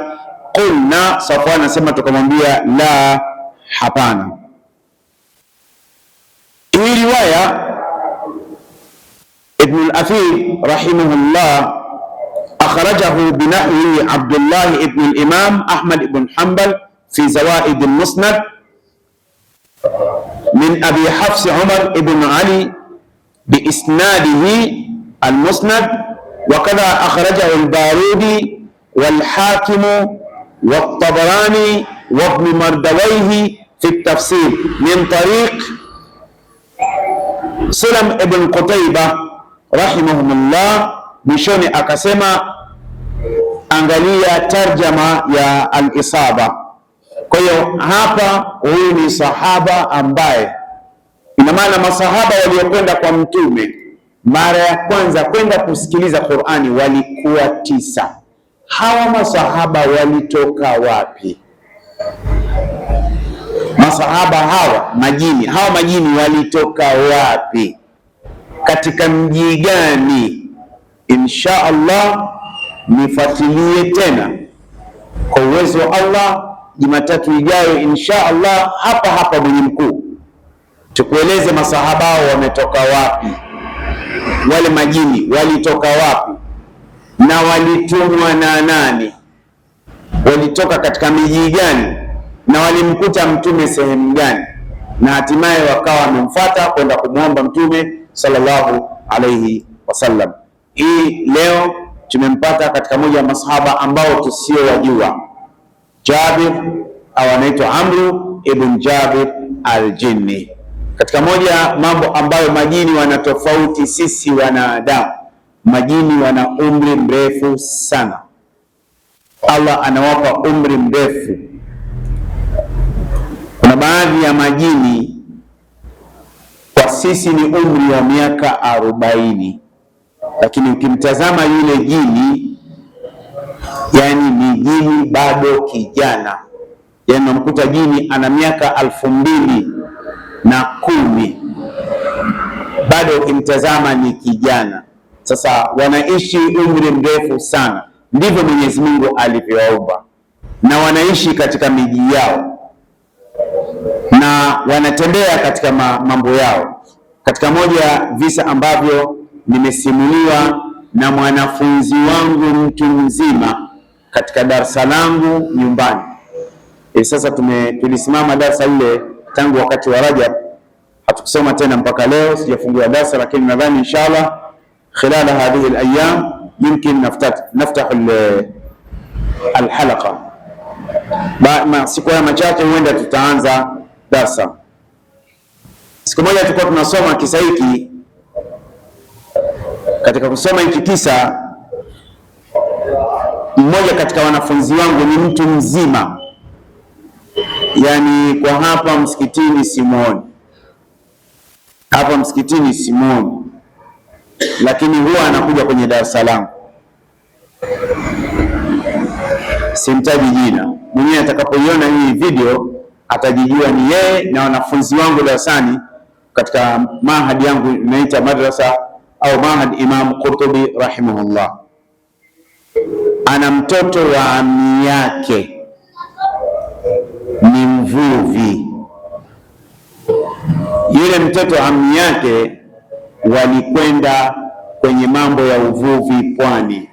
Qulna, Safwan anasema tukamwambia, la, hapana. Hii riwaya Ibn al-Athir rahimahullah akhrajahu binahwi Abdullah ibn al-Imam Ahmad ibn Hanbal fi Zawaid al-Musnad min Abi Hafs Umar ibn Ali biisnadihi al-Musnad, wa kadha akhrajahu al-Barudi wal-Hakim wat-Tabarani wa Ibn Mardawayhi fi at-Tafsir min tariq Salam ibn Qutayba rahimahumullah. Mwishoni akasema angalia tarjama ya al-Isaba. Kwa hiyo hapa huyu ni sahaba ambaye, ina maana masahaba waliokwenda kwa Mtume mara ya kwanza kwenda kusikiliza Qur'ani walikuwa 9. Hawa masahaba walitoka wapi? Masahaba hawa majini walitoka wapi? Katika mji gani? Insha Allah nifuatilie tena kwa uwezo wa Allah Jumatatu ijayo insha Allah, hapa Mwenye Mkuu, tukueleze masahaba hao wametoka wapi, wale majini walitoka wapi na walitumwa na nani, walitoka katika miji gani na walimkuta Mtume sehemu gani, na hatimaye wakawa wamemfuata kwenda kumwomba Mtume sallallahu alayhi wasallam. Hii leo tumempata katika moja ya masahaba ambao tusiowajua, Jabir au anaitwa Amru ibn Jabir al-Jinni. Katika moja mambo ambayo majini wana tofauti sisi wanadamu, majini wana umri mrefu sana. Allah anawapa umri mrefu. Kuna baadhi ya majini kwa sisi ni umri wa miaka 40, lakini ukimtazama yule jini, yani ni jini bado kijana, yani unamkuta jini ana miaka 2010 bado ukimtazama ni kijana. Sasa wanaishi umri mrefu sana, ndivyo Mwenyezi Mungu alivyowaumba, na wanaishi katika miji yao na wanatembea katika mambo yao. Katika moja ya visa ambavyo nimesimuliwa na mwanafunzi wangu mtu mzima katika darasa langu nyumbani, sasa tulisimama darasa lile tangu wakati wa Rajab, hatukusoma tena mpaka leo, sijafungua darasa, lakini nadhani inshallah khilala hadhihi al-ayyam yumkin naftah al-halaqa. Siku ya machache huenda tutaanza darasa. Siku moja tulikuwa tunasoma kisa hiki. Katika kusoma hiki kisa, mmoja katika wanafunzi wangu ni mtu mzima, yani kwa hapa msikitini simuoni, lakini huwa anakuja kwenye darasa langu, simtaji jina, mwenyewe atakapoiona hii video atajijua ni yeye na wanafunzi wangu darasani katika mahadi yangu inaita madrasa au mahad Imam Qurtubi rahimahullah. Ana mtoto wa ami yake ni mvuvi. Yule mtoto wa ami yake walikwenda kwenye mambo ya uvuvi pwani.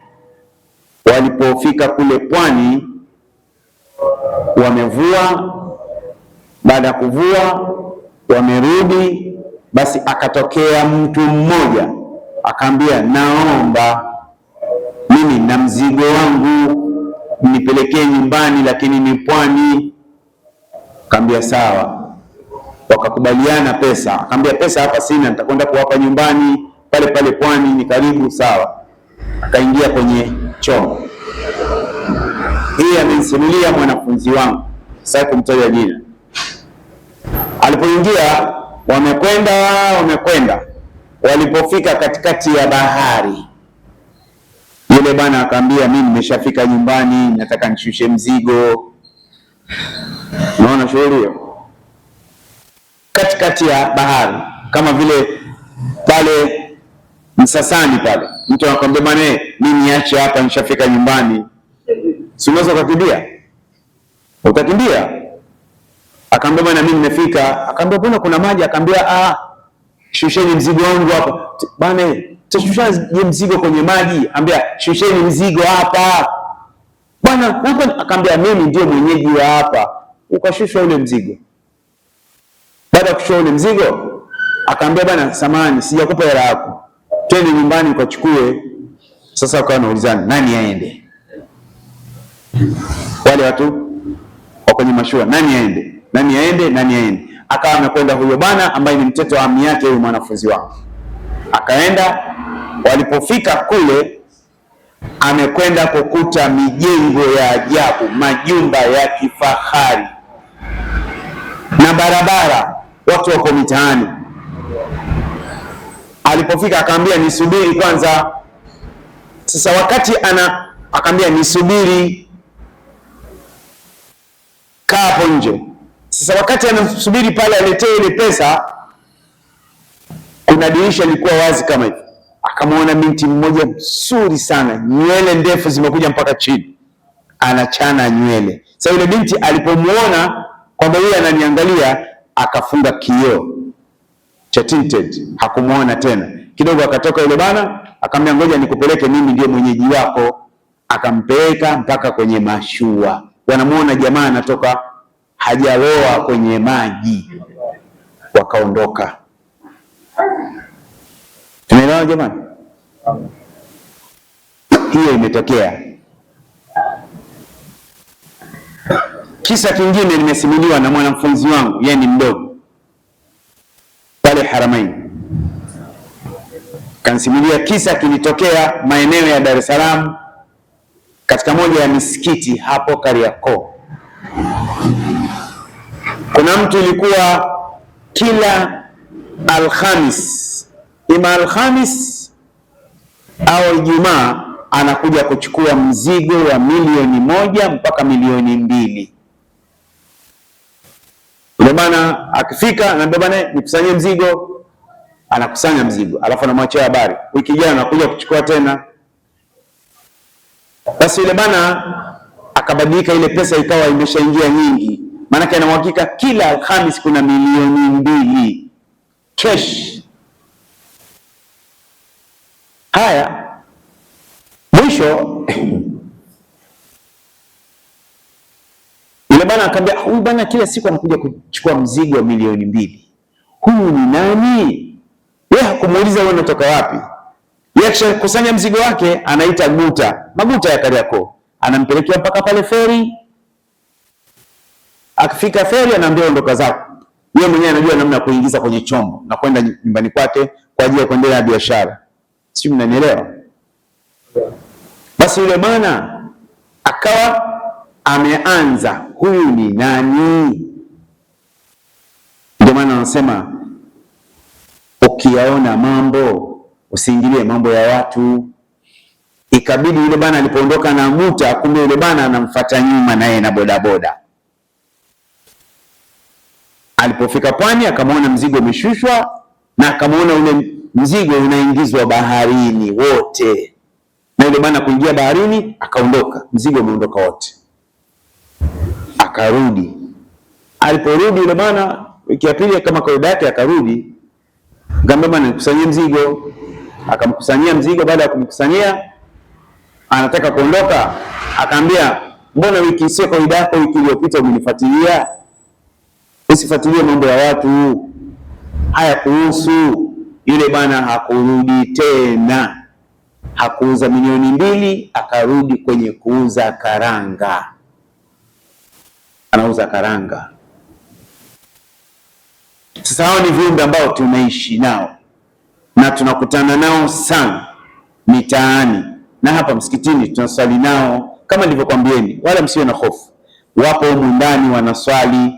Walipofika kule pwani, wamevua. Baada ya kuvua wamerudi, basi akatokea mtu mmoja akaambia, naomba mimi na mzigo wangu nipelekee nyumbani, lakini ni pwani. Akaambia sawa, wakakubaliana pesa. Akaambia pesa hapa sina, nitakwenda kuwapa nyumbani pale pale pwani, ni karibu. Sawa. Akaingia kwenye chombo. Hii amenisimulia mwanafunzi wangu, sasa kumtaja jina. Alipoingia wamekwenda, walipofika katikati ya bahari, yule bwana akaambia, mimi nimeshafika nyumbani, nataka nishushe mzigo. Unaona shughuli hiyo, katikati ya bahari, kama vile pale Msasani pale, mtu anakwambia bwana, mimi niache hapa, nishafika nyumbani. Si unaweza kukimbia? Utakimbia? Akaambia bwana, mimi nimefika. Akaambia bwana, kuna maji? Akaambia shusheni mzigo wangu hapa. Bwana, tushushaje mzigo kwenye maji? Ambia shusheni mzigo hapa. Bwana, akaambia mimi ndio mwenyeji wa hapa. Ukashusha ule mzigo. Baada ya kushusha ule mzigo, akaambia bwana, samahani, sijakupa hela yako, twende nyumbani ukachukue. Sasa wakawa wanaulizana nani aende. Wale watu wa kwenye mashua, nani aende. Akawa amekwenda huyo bwana ambaye ni mtoto wa ami yake huyo mwanafunzi wangu. Akaenda, walipofika kule amekwenda kukuta mijengo ya ajabu, majumba ya kifahari na barabara, watu wako mitaani. Alipofika akaambia nisubiri kwanza. Sasa wakati akaambia nisubiri, kaa hapo nje. Sasa wakati anasubiri pale aletee ile pesa, kuna dirisha lilikuwa wazi kama hivi. Akamwona binti mmoja mzuri sana, nywele ndefu zimekuja mpaka chini, anachana nywele. Sasa yule binti alipomuona kwamba yeye ananiangalia, akafunga kioo cha tinted, hakumuona tena. Kidogo akatoka yule bana, akamwambia ngoja nikupeleke, mimi ndiye mwenyeji wako. Akampeleka mpaka kwenye mashua. Wanamuona jamaa anatoka hajaloa kwenye maji, wakaondoka. Tumeelewana jamani? Hiyo imetokea. Kisa kingine nimesimuliwa na mwanafunzi wangu, yeye ni mdogo, pale Haramain. Kanisimulia kisa kilitokea maeneo ya Dar es Salaam, katika moja ya misikiti hapo Kariakoo. Kuna mtu ilikuwa kila Alhamis, ima Alhamis au Ijumaa, anakuja kuchukua mzigo wa milioni 1 mpaka milioni 2. Yule bwana akifika anambia bwana, nikusanyie mzigo. Anakusanya mzigo, alafu anamwachia habari, wiki ijayo anakuja kuchukua tena. Basi yule bwana akabadilika, ile pesa ikawa imeshaingia nyingi, maana ana uhakika kila Alhamis kuna milioni 2 cash. Haya, mwisho yule bwana akamwambia, huyu bwana kila siku anakuja kuchukua mzigo wa milioni 2, huyu ni nani? Yeye hakumuuliza wewe unatoka wapi. Yeye akishakusanya mzigo wake anaita maguta ya Kariakoo, anampelekea mpaka pale feri. Akifika feri anaambia ondoka zako. Yeye mwenyewe anajua namna ya kuingiza kwenye chombo na kwenda nyumbani kwake kwa ajili ya kuendelea na biashara. Sio, mnanielewa? Basi yule bwana akawa ameanza, huyu ni nani? Ndio maana anasema ukiyaona mambo usiingilie mambo ya watu. Ikabidi yule bana alipoondoka na Muta, kumbe yule bana anamfuata nyuma naye na bodaboda. Alipofika pwani akamwona mzigo umeshushwa na akamwona ule mzigo unaingizwa baharini wote, na yule bana kuingia baharini akaondoka, mzigo umeondoka wote. Akarudi. Aliporudi yule bana wiki ya pili kama kawaida yake akarudi, akamwambia bana nikusanyie mzigo. Akamkusanyia mzigo. Baada ya kumkusanyia anataka kuondoka, akaambia mbona wiki sio kawaida yako, wiki iliyopita umenifuatilia? Usifuatilie mambo ya watu, haya kuhusu. Yule bana hakurudi tena, hakuuza milioni 2, akarudi kwenye kuuza karanga. Anauza karanga. Sasa hao ni viumbe ambao tunaishi nao na tunakutana nao sana mitaani na hapa msikitini tunaswali nao. Kama nilivyokuambieni, wala msiwe na hofu, wapo humu ndani wanaswali,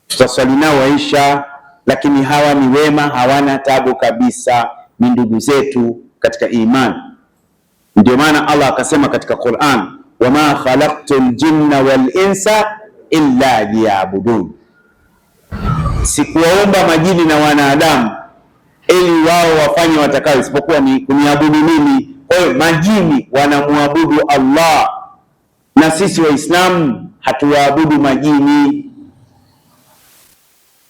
tutaswali nao waisha, lakini hawa ni wema, hawana tabu kabisa, ni ndugu zetu katika imani. Ndio maana Allah akasema katika Qur'an, wama khalaqtul jinna wal insa illa liya'budun, sikuwaumba majini na wanadamu ili wao wafanye watakao, isipokuwa ni kuniabudu mimi. Kwa hiyo majini wanamwabudu Allah na sisi Waislamu hatuwaabudu majini.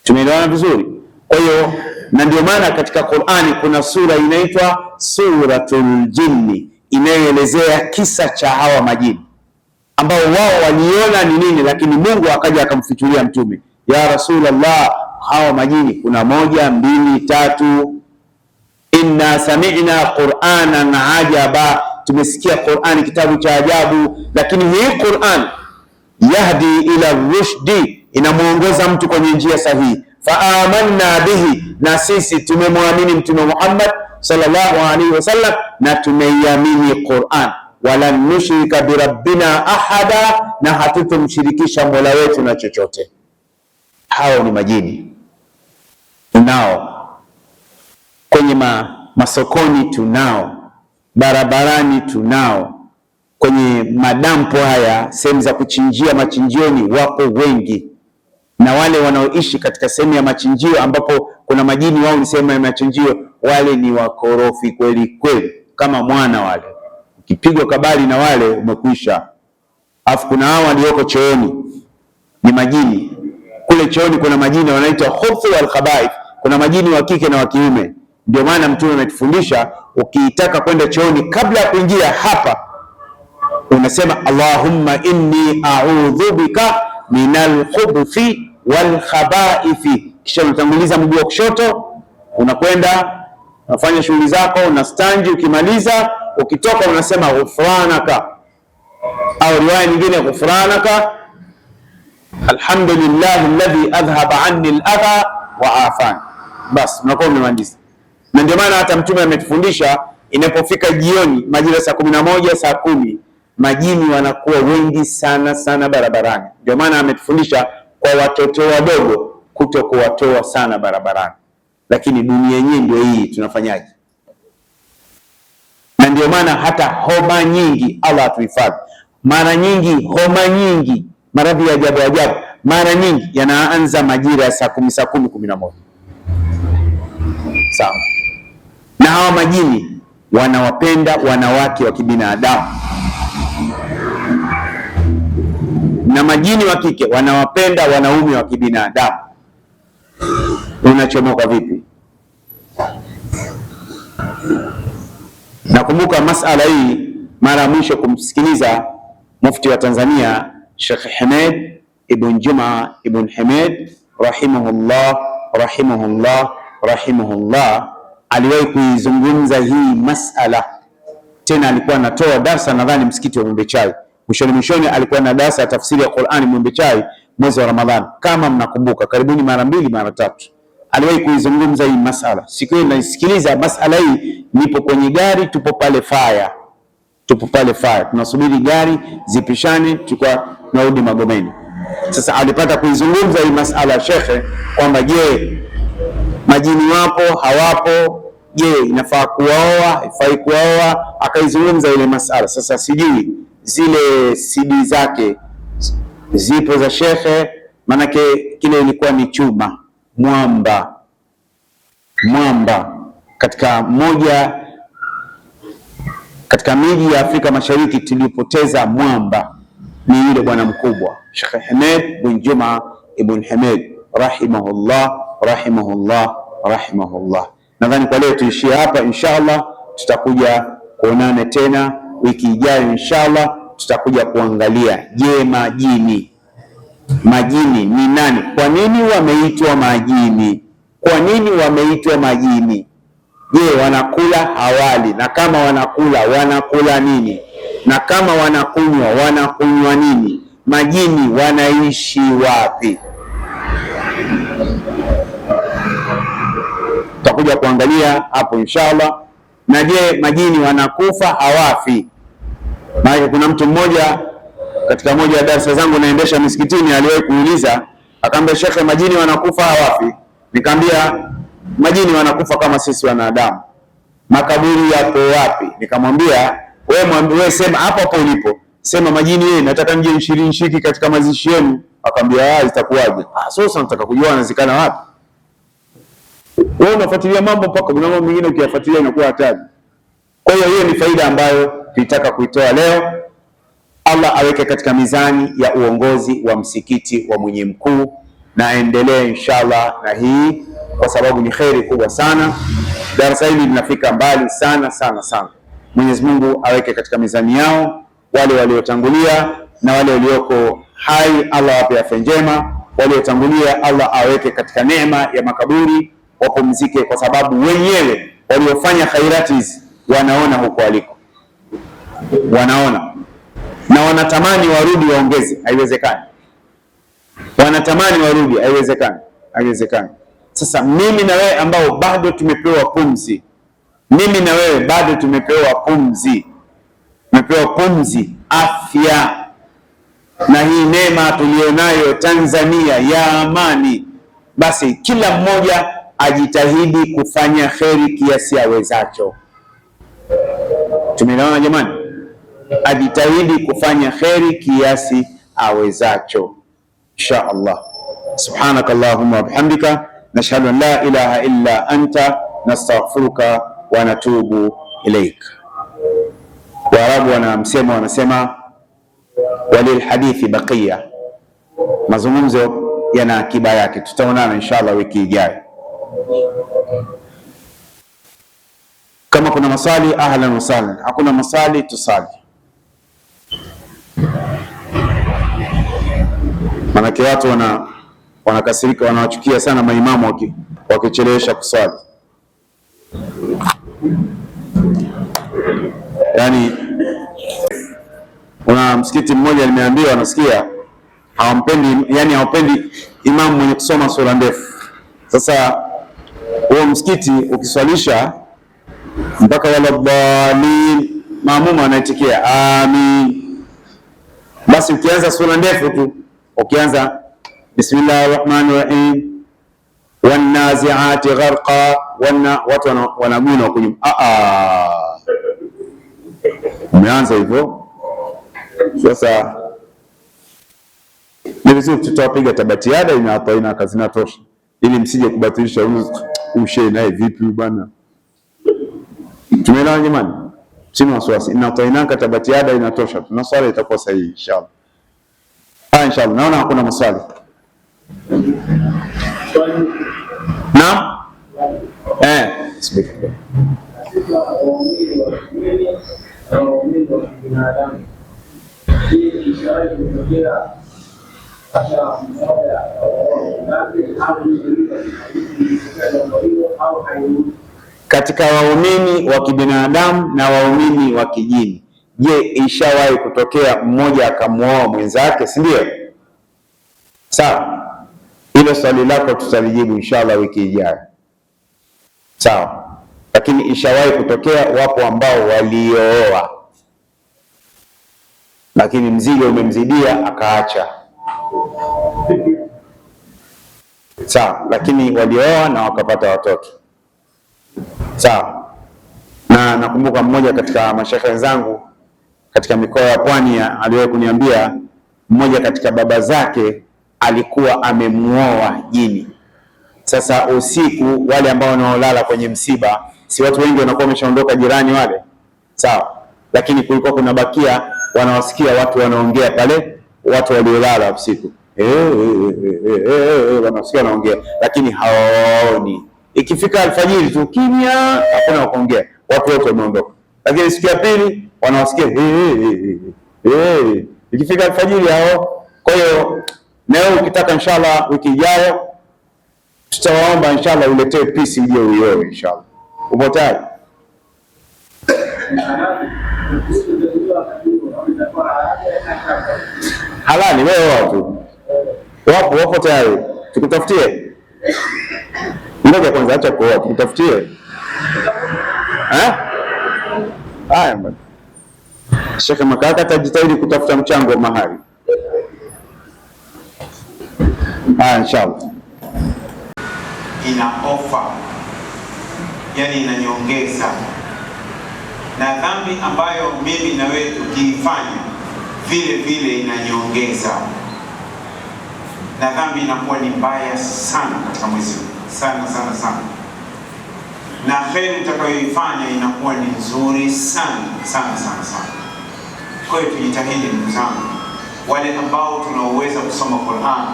Tumeelewana vizuri? Kwa hiyo na ndio maana katika Qur'ani kuna sura inaitwa Suratul Jinni inayoelezea kisa cha hawa majini ambao wao waliona ni nini, lakini Mungu akaja akamfichulia Mtume, ya Rasulullah, hawa majini kuna 1, 2, 3, inna sami'na Qur'anan ajaba, tumesikia Qur'ani kitabu cha ajabu. Lakini hii Qur'an yahdi ila rushdi, inamuongoza mtu kwenye njia sahihi. Fa amanna bihi, na sisi tumemwamini Mtume Muhammad sallallahu alaihi wasallam na tumeiamini Qur'an. Wala nushrika birabbina ahada, na hatutomshirikisha Mola wetu na chochote. Hao ni majini. Tunao kwenye masokoni, tunao barabarani, tunao kwenye madampo haya, sehemu za kuchinjia machinjioni, wapo wengi. Na wale wanaoishi katika sehemu ya machinjio ambapo kuna majini, wao ni sehemu ya machinjio, wale ni wakorofi kweli kweli, kama mwana wale. Ukipigwa kabali na wale umekwisha. Afu kuna hao walioko chooni, ni majini. Kule chooni kuna majini wanaitwa khubthi wal khabaith, kuna majini wa kike na wa kiume. Ndio maana Mtume ametufundisha, ukitaka kwenda chooni, kabla ya kuingia hapa unasema Allahumma inni a'udhu bika minal khubthi wal khabaithi, kisha unatanguliza mguu wa kushoto, unakwenda unafanya shughuli zako, unastanji. Ukimaliza ukitoka unasema ghufranaka, au riwaya nyingine ghufranaka alhamdulillah alladhi adhhaba anni al-adha wa afani. Bas, unakuwa umemaliza. Na ndio maana hata Mtume ametufundisha inapofika jioni majira saa 11 saa 10, majini wanakuwa wengi sana sana barabarani. Ndio maana ametufundisha kwa watoto wadogo kuto kuwatoa sana barabarani. Lakini dunia yenyewe ndio hii, tunafanyaje? Na ndio maana hata homa nyingi, Allah atuhifadhi, mara nyingi homa nyingi, maradhi ya ajabu ajabu, mara nyingi yanaanza majira ya saa 10 saa 10 11. Sawa. Na hawa majini wanawapenda wanawake wa kibinadamu, na majini wa kike wanawapenda wanaume wa kibinadamu. Unachomoka vipi? Nakumbuka masala hii mara ya mwisho kumsikiliza mufti wa Tanzania Sheikh Hamed ibn Juma ibn Hamed rahimahullah, aliwahi kuizungumza hii masala. Tena alikuwa anatoa darasa, nadhani msikiti wa Mwembe Chai, mwishoni alikuwa na darasa ya tafsiri ya Qur'ani Mwembe Chai mwezi wa Ramadhani, kama mnakumbuka, karibuni mara 2 mara 3 aliwahi kuizungumza hii masala. Siku hiyo naisikiliza masala hii, nipo kwenye gari, tupo pale fire, tunasubiri gari zipishane, tukua tunarudi Magomeni. Sasa alipata kuizungumza hii masala shekhe, kwamba je, majini wapo hawapo? je, inafaa kuwaoa, haifai kuwaoa, akaizungumza ile masala. Sasa sijui zile CD zake zipo za shekhe, manake kile ilikuwa ni chuma mwamba katika miji ya Afrika Mashariki tulipoteza mwamba ni yule bwana mkubwa Sheikh Hamed bin Juma ibn Hamed rahimahullah. Nadhani kwa leo tuishie hapa, inshallah tutakuja kuonana tena wiki ijayo, inshallah tutakuja kuangalia, je, majini ni nani? Kwa nini wameitwa majini? Je, wanakula hawali? Na kama wanakula, wanakula nini? Na kama wanakunywa, wanakunywa nini? Majini wanaishi wapi? Tutakuja kuangalia hapo inshallah. Na je, majini wanakufa hawafi? Maana kuna mtu mmoja katika moja ya darasa zangu naendesha misikitini aliwahi kuuliza, akamwambia shekhe, majini wanakufa hawafi? Nikamwambia majini wanakufa kama sisi wanadamu. Makaburi yako wapi? Nikamwambia wewe sema hapo hapo ulipo, sema majini wewe nataka nje nshiriki katika mazishi yenu. Akamwambia itakuwaje? Sasa nataka kujua anazikana wapi. Wewe unafuatilia mambo mpaka kuna mambo mengine ukiyafuatilia inakuwa hatari. Kwa hiyo ni faida ambayo tulitaka kuitoa leo. Allah aweke katika mizani ya uongozi wa msikiti wa Mwenye Mkuu, na aendelee inshallah na hii, kwa sababu ni kheri kubwa sana. Darasa hili linafika mbali sana. Mwenyezi Mungu aweke katika mizani yao wale waliotangulia na wale walioko hai, Allah awape afya njema. Waliotangulia Allah aweke katika neema ya makaburi, wapumzike, kwa sababu wenyewe waliofanya khairati hizi wanaona huko waliko, wanaona na wanatamani warudi waongeze. Haiwezekani. Wanatamani warudi, haiwezekani. Sasa mimi na wewe ambao bado tumepewa pumzi, tumepewa pumzi, afya, na hii neema tulionayo Tanzania ya amani, basi kila mmoja ajitahidi kufanya kheri kiasi awezacho. Tumeelewana jamani? Ajitahidi kufanya kheri kiasi awezacho, insha Allah. Subhanakallahumma wa bihamdika nashhadu an la ilaha illa anta nastaghfiruka wa natubu ilaik. Waarabu wana msemo, wanasema walil hadithi baqiya, mazungumzo yana akiba yake. Tutaonana inshallah wiki ijayo. Kama kuna maswali ahlan wa sahlan, hakuna maswali tusali. Manake watu wanakasirika, wanawachukia sana maimamu wakichelewesha kuswali. Yani kuna msikiti mmoja nimeambiwa, nasikia hawapendi imamu mwenye kusoma sura ndefu. Sasa huo msikiti ukiswalisha mpaka wala dhalin, maamuma anaitikia amin. Basi ukianza sura ndefu tu, ukianza bismillahir rahmanir rahim wan nazi'ati gharqa, watu wanaguna huko nyuma. Umeanza hivyo. Sasa ni vizuri tutawapiga tabatiada ina kazi na tosha, ili msije kubatilisha ushe naye vipi bwana. Tumeelewana jamani? Sina wasiwasi, inatainaka tabatiada inatosha, tuna swala itakuwa sahihi inshallah. Inshallah. Naona hakuna maswali. Naam? Speak. Katika waumini wa kibinadamu na waumini wa kijini, je, ishawahi kutokea mmoja akamuoa mwenzake, si ndio? Sawa, hilo swali lako tutalijibu inshallah wiki ijayo. Sawa, lakini ishawahi kutokea, wapo ambao waliooa lakini mzigo umemzidia akaacha. Sawa, lakini walioa na wakapata watoto. Sawa. Na nakumbuka mmoja katika mashaikh wenzangu katika mikoa ya Pwani aliwahi kuniambia mmoja katika baba zake alikuwa amemuoa jini. Sasa usiku, wale ambao wanaolala kwenye msiba, si watu wengi wanakuwa wameshaondoka jirani wale, sawa, lakini kulikuwa kuna bakia wanawasikia watu wanaongea pale, watu waliolala usiku wanasikia wanaongea, lakini hawaoni. Ikifika alfajiri tu kimya, hakuna kuongea, watu wote wameondoka. Lakini siku ya pili wanawasikia ikifika alfajiri hao. Kwa hiyo leo ukitaka inshallah wiki ijayo tutawaomba inshallah uletee pisi uje uione inshallah. Upo tayari? Halali wewe watu. Wapo tayari. Tukutafutie. Ngoja kwanza acha kwa tukutafutie. Haya bwana. Sheikh Makaka atajitahidi kutafuta mchango wa mahali. Inshallah. Ina ofa, yani inanyongeza, na dhambi ambayo mimi na wewe tukiifanya vile vile inanyongeza, na dhambi inakuwa ni mbaya sana katika mwezi huu, sana, na kheri utakayoifanya inakuwa ni nzuri sana. Kwa hiyo tujitahidi ndugu zangu, wale ambao tunaoweza kusoma Qur'an,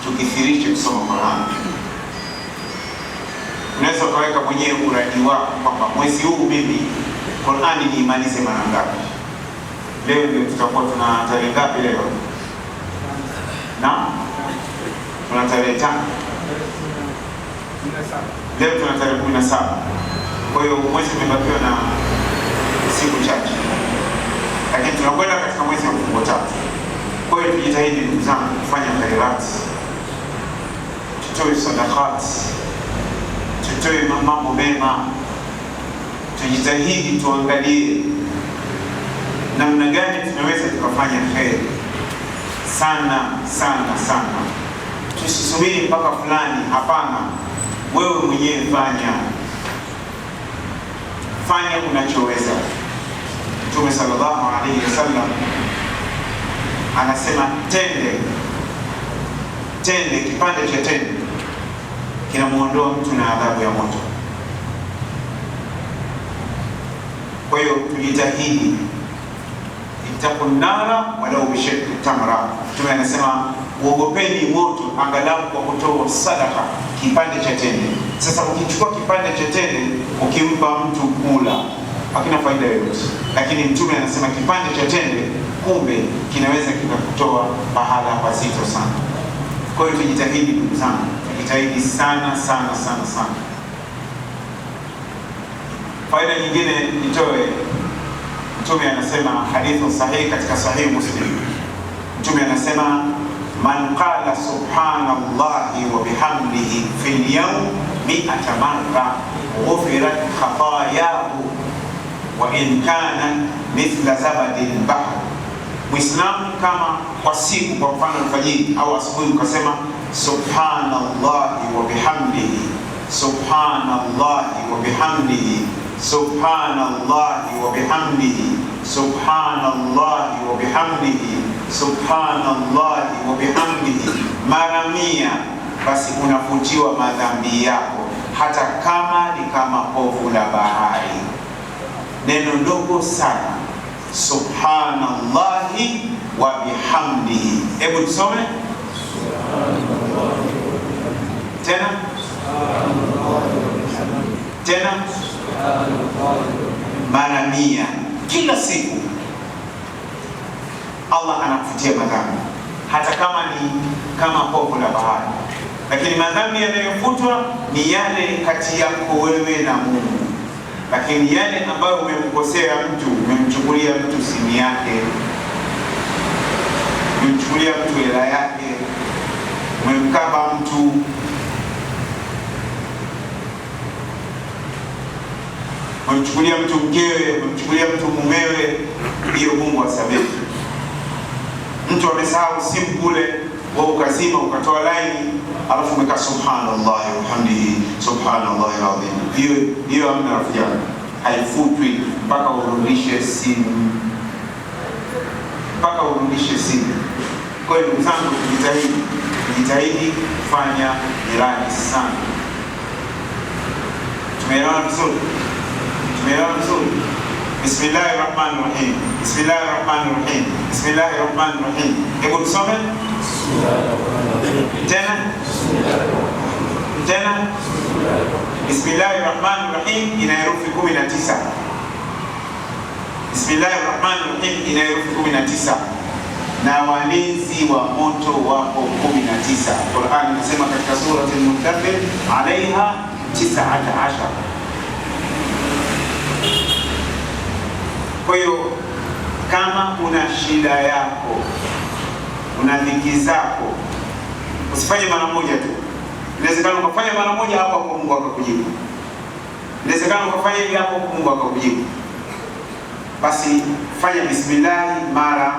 tukithirishe kusoma Qur'an. Unaweza ukaweka mwenyewe uradi wako kwamba mwezi huu mimi Qur'ani niimalize mara ngapi. Leo ndio tutakuwa tuna tarehe ngapi leo? Na tuna tarehe 5. Leo tuna tarehe 17. Kwa hiyo mwezi umebakiwa na siku chache, lakini tunakwenda katika mwezi wa mfungo 3. Kwa hiyo tujitahidi ndugu zangu kufanya khairati, tutoe sadaqat, tutoe mambo mema, tujitahidi tuangalie namna gani tunaweza tukafanya kheri sana. Tusisubiri mpaka fulani, hapana. Wewe mwenyewe fanya unachoweza. Mtume sallallahu alaihi wasallam anasema tende, kipande cha tende kinamuondoa mtu na adhabu ya moto. Kwa hiyo tujitahidi, ittaqun nara walau bishaqi tamra. Mtume anasema uogopeni moto angalau kwa kutoa sadaka kipande cha tende. Sasa ukichukua kipande cha tende ukimpa mtu kula hakina faida yoyote, lakini Mtume anasema kipande cha tende kumbe kinaweza kikakutoa pahala pazito sana. Kwa hiyo tujitahidi ndugu zangu, tujitahidi sana. Faida nyingine nitoe, Mtume anasema hadithu sahihi katika Sahih Muslim. Mtume anasema man qala subhanallahi wa bihamdihi fil yawm 100 marra ghufirat khatayahu wa in kana mithla zabadil bahr. Muislamu kama kwa siku, kwa mfano alfajiri au asubuhi, ukasema subhanallahi wa bihamdihi, subhanallahi wa bihamdihi, subhanallahi wa bihamdihi, subhanallahi wa bihamdihi, subhanallahi wa bihamdihi mara 100, basi unafutiwa madhambi yako, hata kama ni kama povu la bahari. Neno dogo sana, subhanallahi wa bihamdihi. Hebu tusome tena mara 100 kila siku. Allah anakufutia madhambi hata kama ni kama povu la bahari, lakini madhambi yanayofutwa ni yale kati yako wewe na Mungu. Lakini yale ambayo umemkosea mtu, umemchukulia mtu simu yake, umemchukulia mtu hela yake, umemkaba mtu, umemchukulia mtu mkewe, umemchukulia mtu mumewe, hiyo Mungu asamehe. Mtu amesahau simu kule, wewe ukazima ukatoa line, alafu umekaa subhanallah walhamdihi subhanallahi alazim. Hiyo amna rafiki yangu, haifutwi mpaka urudishe simu, Kwa hiyo ndugu zangu, tujitahidi kufanya miradi sana. Tumeelewana vizuri? Bismillahirrahmanirrahim. Hebu tusome tena. Bismillahirrahmanirrahim ina herufi 19. Bismillahirrahmanirrahim ina herufi 19 na walinzi wa moto wapo 19. Qur'an inasema katika sura Al-Muddathir alaiha 19. Kwa hiyo kama una shida yako, una dhiki zako, usifanye mara moja tu. Inawezekana ukafanya mara moja hapo kwa Mungu akakujibu. Inawezekana ukafanya hivi hapo kwa Mungu akakujibu. Basi fanya bismillah mara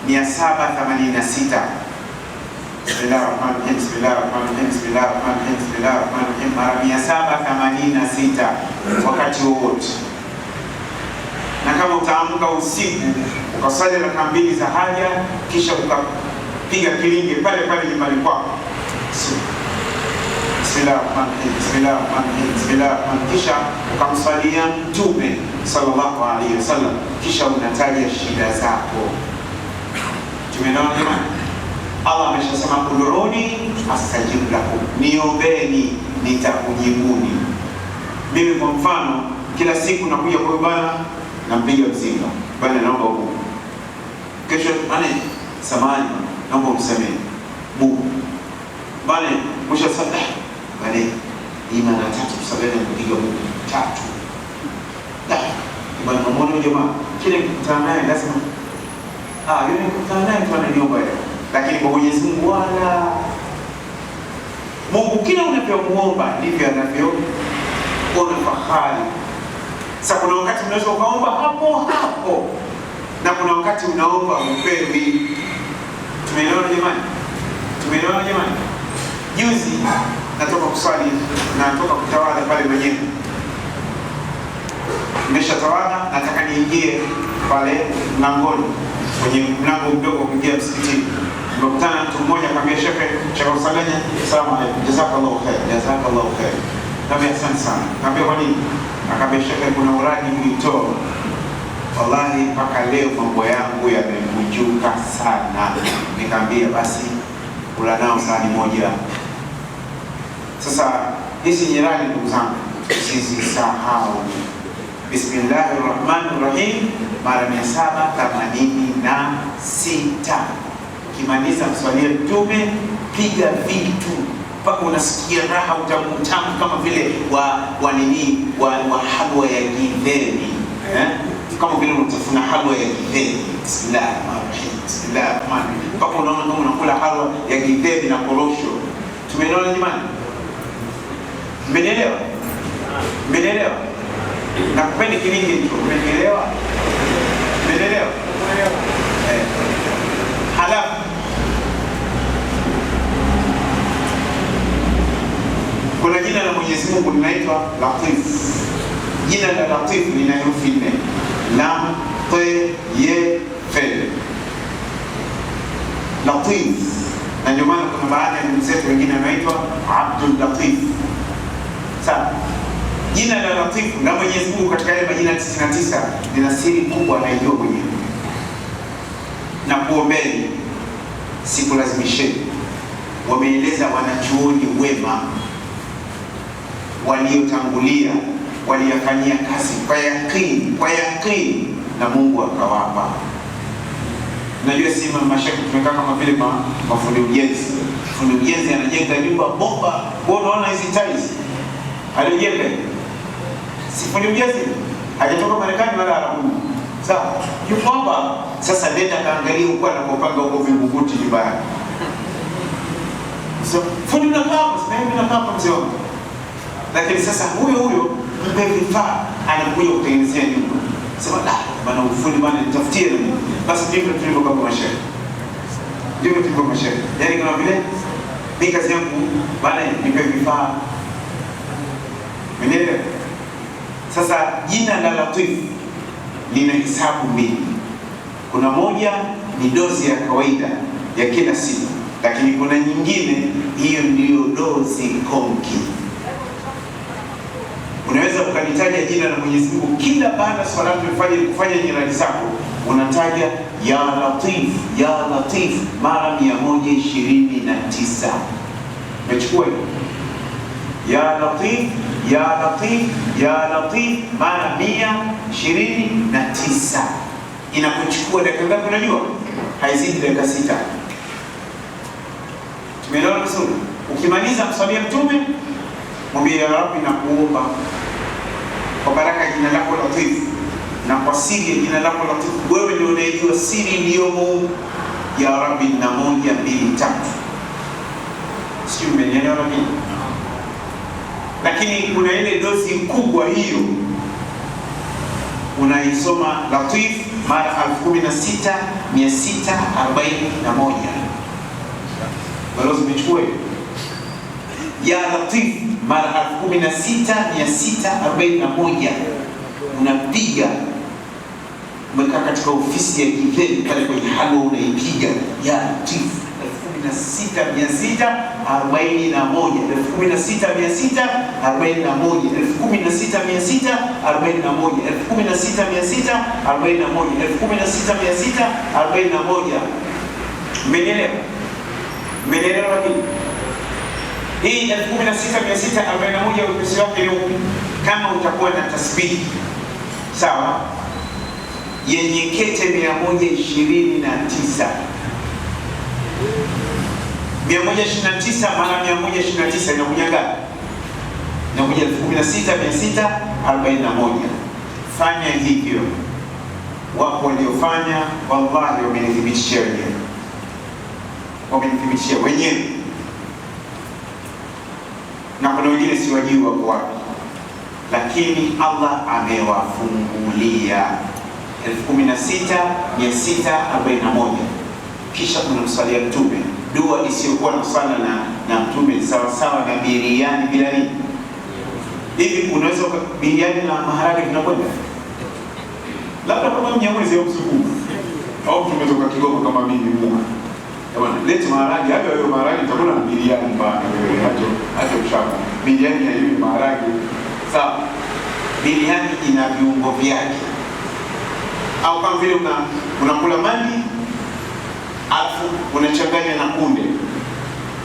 786. Bismillahirrahmanirrahim mara 786 wakati wowote. Na kama utaamka usiku ukasali raka 2 za haja, kisha ukapiga kilinge pale nyumbani kwako, Bismillahirrahmanirrahim, kisha ukamsalia Mtume sallallahu alaihi wasallam, kisha unataja shida zako. Tumeelewana jamani? Allah ameshasema ud'uni astajib lakum, niombeni nitakujibuni. Mimi kwa mfano kila siku nakuja kwa bwana, nampiga mzinga, bwana naomba huko. Kesho bwana samahani, naomba umsamehe. Bwana mwisho sasa bwana imani 3 kusamehe kupiga Mungu 3. Bwana mmoja jamaa kile kukutana naye lazima yule kukutana naye tu ananiomba leo. Lakini kwa Mwenyezi Mungu wala Mungu kila unapomuomba ndivyo anavyoona fahari. Sasa kuna wakati unaweza ukaomba hapo na kuna wakati unaomba upewi. Tumeelewana jamani? Juzi natoka kuswali, natoka kutawadha pale mwenyewe. Nimeshatawala, nataka niingie pale mlangoni, kwenye mlango mdogo kuingia msikitini. Nimekutana na mtu mmoja akamwambia, Sheikh Usalanya, asalamu alaykum, jazakallahu khair. Nikamwambia asante sana. Nikamwambia kwa nini? Akamwambia Sheikh, kuna uradi ulitoa, wallahi mpaka leo mambo yangu yamekunjuka sana. Nikamwambia basi kula nao sahani moja. Sasa hizi nyirani ndugu zangu usizisahau. Bismillahirrahmanirrahim mara 786. Ukimaliza mswalie Mtume, piga vitu mpaka unasikia raha, utamu kama vile wa halwa ya githeri, kama vile unatafuna halwa ya githeri. Bismillahirrahmanirrahim mpaka unaona kama unakula halwa ya githeri na korosho. Tumeelewana jamani? Mmenielewa? Na kupeni kilingi hicho, mmenielewa? Halafu kuna jina la Mwenyezi Mungu linaitwa Latif. Jina la Latif lina herufi 4. Lam, Te, Ye, Fe. Latif. Na ndio maana kuna baadhi ya ndugu zetu wengine wanaitwa Abdul Latif. Sawa. Jina la Latif na Mwenyezi Mungu katika yale majina 99 lina siri kubwa anayojua mwenyewe. Na kuombeni, sikulazimisheni. Wameeleza wanachuoni wema waliotangulia, waliyafanyia kazi kwa yakini na Mungu akawapa. Najua si mashaka tumekaa kama vile mafundi ujenzi. Fundi ujenzi anajenga nyumba bomba, wewe unaona hizi tiles alijenga. Si fundi ujenzi hajatoka Marekani wala Arabu. Sawa, yupo hapa. Sasa nenda kaangalia huko anapopanga huko Vingunguti nyumbani. So fundi unakaa hapo, sasa mimi nakaa hapa mzee wangu. Lakini sasa huyo mpe vifaa anakuja kutengenezea nyumba. Sema bana ufundi bana nitafutie. Basi ndivyo tulivyo kama mashaikh. ndio tuko mashairi. Yaani kama vile mimi kazi yangu bana nipe vifaa. Mwenyewe sasa jina la Latif lina hisabu mbili. Kuna moja ni dozi ya kawaida ya kila siku, lakini kuna nyingine, hiyo ndiyo dozi konki. Unaweza ukalitaja jina la Mwenyezi Mungu kila baada salatu kufanya nyiradi zako, unataja ya Latif, ya Latif mara 129. Umechukua hiyo ya Latif, ya Latif, ya Latif mara 129. Inakuchukua dakika ngapi? Unajua haizidi dakika 6. Tumeelewana vizuri? Ukimaliza mswalia Mtume, mwambie ya Rabbi, nakuomba kwa baraka jina lako Latif na kwa siri ya jina lako Latif, wewe ndio unayejua siri iliyomo, ya Rabbi, na 1, 2, 3. Sio, umenielewa mimi? Lakini kuna ile dozi kubwa hiyo, unaisoma Latif mara 16641. Balozi umechukua hiyo ya Latif mara 16641. Unapiga, umekaa katika ofisi ya kipeni pale kwenye halwa, unaipiga ya Latif 16641, 16641, 16641, 16641. Mmenielewa? Mmenielewa? Lakini hii 16641 upesi wake ni upi? Kama utakuwa na tasbihi sawa yenye kete 129, 129 mara 129 inakuja ngapi? Inakuja 16641. Fanya hivyo. Wapo waliofanya, wallahi wamenithibitishia wenyewe, wamenithibitishia wenyewe, na kuna wengine siwajui wako wapi, lakini Allah amewafungulia 16641. Kisha unamswalia Mtume, dua isiyokuwa na sala na Mtume sawa sawa na biriani bila nini. Hivi unaweza biriani na maharage vinakwenda? Labda kama Mnyamwezi au Msukuma au tumetoka Kigoma kama mimi Mungu. Bwana, leti maharage, hata hiyo maharage itakuwa na biriani bana, hata ushaka. Biriani ya hiyo maharage. Sawa. Biriani ina viungo vyake. Au kama vile unakula mandi alafu unachanganya na kunde,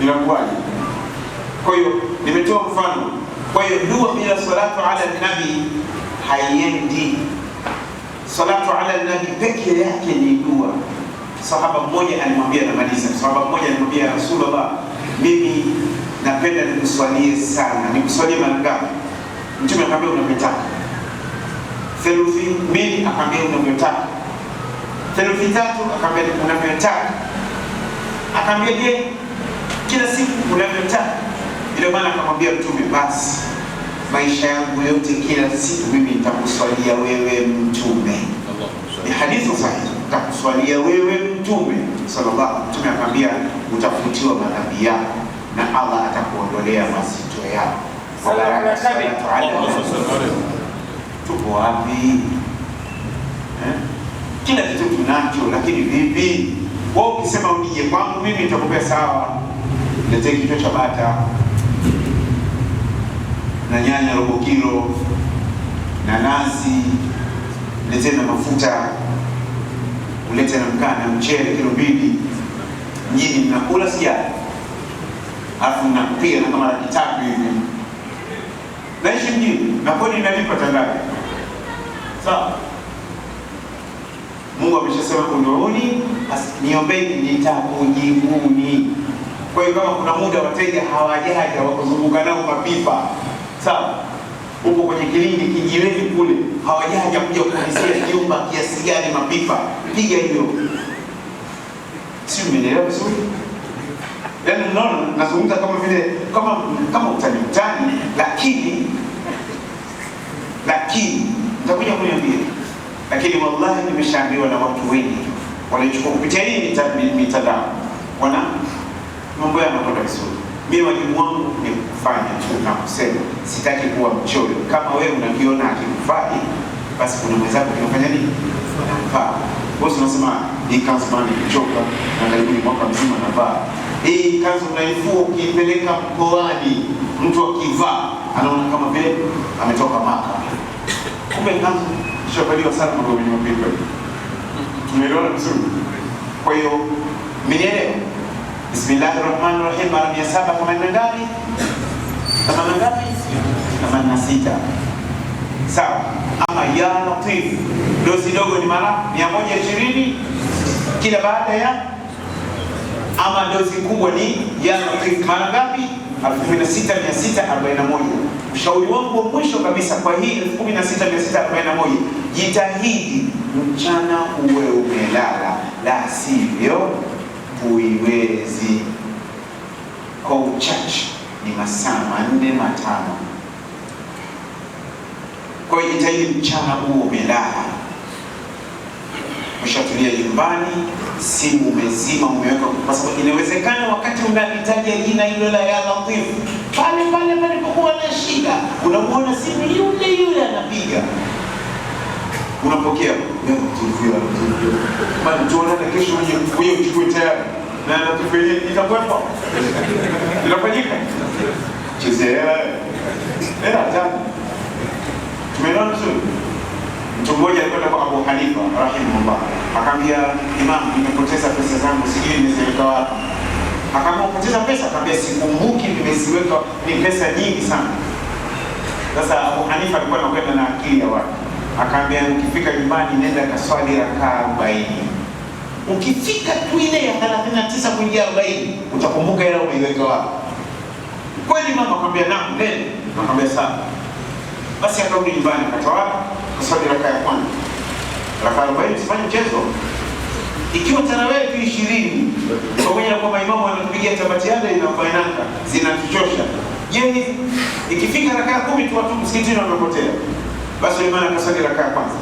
inakuwaje? Kwa hiyo nimetoa mfano. Kwa hiyo dua bila salatu ala nabi haiendi. Salatu ala nabi peke yake ni dua. Sahaba mmoja alimwambia, namaliza, sahaba mmoja alimwambia Rasulullah, mimi napenda nikuswalie sana. Nikuswalie mara ngapi? Mtume akamwambia unavyotaka. Theluthi 2 akamwambia unavyotaka. Theluthi 3 akamwambia unavyotaka. Akamwambia je, kila siku unavyotaka? Ile maana akamwambia Mtume, basi maisha yangu yote kila siku mimi nitakuswalia wewe Mtume. Ni hadithi sahihi, nitakuswalia wewe Mtume sallallahu alaihi wasallam. Mtume akamwambia utafutiwa madhambi yako na Allah atakuondolea mazito yako. Tuko wapi? Kila kitu tunacho, lakini vipi? Wewe ukisema unije kwangu mimi nitakupea sawa, niletee kichwa cha bata na nyanya robo kilo na nazi, niletee na mafuta, ulete na mkaa na mchele kilo 2, nyinyi mnakula sijali, alafu mnapiga na kama 3 hivi. Naishi mjini na kodi inalipa tangapi? Sawa. Mungu ameshasema kundooni, niombeni nitakujibuni. Kwa hiyo kama kuna muda wateja hawajaja wakuzunguka nao mapipa, sawa, upo kwenye kilindi kijiweni kule, hawajaja kuja kuulizia nyumba kiasi gani mapipa, piga hiyo. Si umeelewa vizuri? Yaani unaona nazungumza kama vile kama utani, lakini nitakuja kuniambia, lakini wallahi nimeshaambiwa na watu wengi walichukua kupitia hii mitandao, wana mambo yao yanakwenda vizuri. Mimi wajibu wangu ni kufanya tu na kusema, sitaki kuwa mchoyo. Kama wewe unakiona akikufai, basi kuna mwenzako kinafanya nini? Anafaa. Bosi unasema hii kanzu bana nimechoka na karibuni mwaka mzima navaa. Hii kanzu unaifua ukiipeleka mkoani, mtu akivaa anaona kama vile ametoka Maka. Kumbe kanzu shavaliwa sana mambo ya mapiko. Tumeelewana vizuri. Kwa hiyo mnielewa. Bismillahirrahmanirrahim. Mara 780 ngapi? 80 ngapi? 86. Sawa. Ama ya latif, dozi dogo ni mara 120 kila baada ya, ama dozi kubwa ni ya latif mara ngapi? 16641. Ushauri wangu wa mwisho kabisa kwa hii 16641, jitahidi mchana uwe umelala, la sivyo huiwezi. Kwa uchache ni masaa 4-5. Kwa hiyo jitahidi mchana huo umelala, umeshatulia nyumbani, simu umezima, umeweka, kwa sababu inawezekana wakati unahitaji jina hilo la ya latif, pale palipokuwa na shida, unamuona simu yule anapiga, unapokea, bali tuonane kesho, wewe uchukue tayari na natufanyia itakuwepo, inafanyika chezea era tani. Tumeelewana vizuri. Mtu mmoja alikwenda kwa Abu Hanifa rahimahullah, akamwambia Imam, nimepoteza pesa zangu, sijui nimeziweka wapi. Akamwambia kupoteza pesa? Akamwambia sikumbuki nimeziweka, ni pesa nyingi sana. Sasa Abu Hanifa alikuwa anakwenda na akili ya watu, akamwambia ukifika nyumbani nenda kaswali rakaa 40. Ukifika tu ile ya 39 kuingia 40 utakumbuka ile umeiweka wapi. Kweli mama akamwambia naam, nenda. Akamwambia sawa. Basi akarudi nyumbani, akatoa kaswali rakaa ya kwanza. Rakaa 40 sifanye mchezo. Ikiwa tarawih tu 20, pamoja na kwamba imamu anatupigia tabatiada inafainaka, zinatuchosha. Je, ikifika rakaa 10 tu watu msikitini wanapotea. Basi imani akaswali rakaa ya kwanza.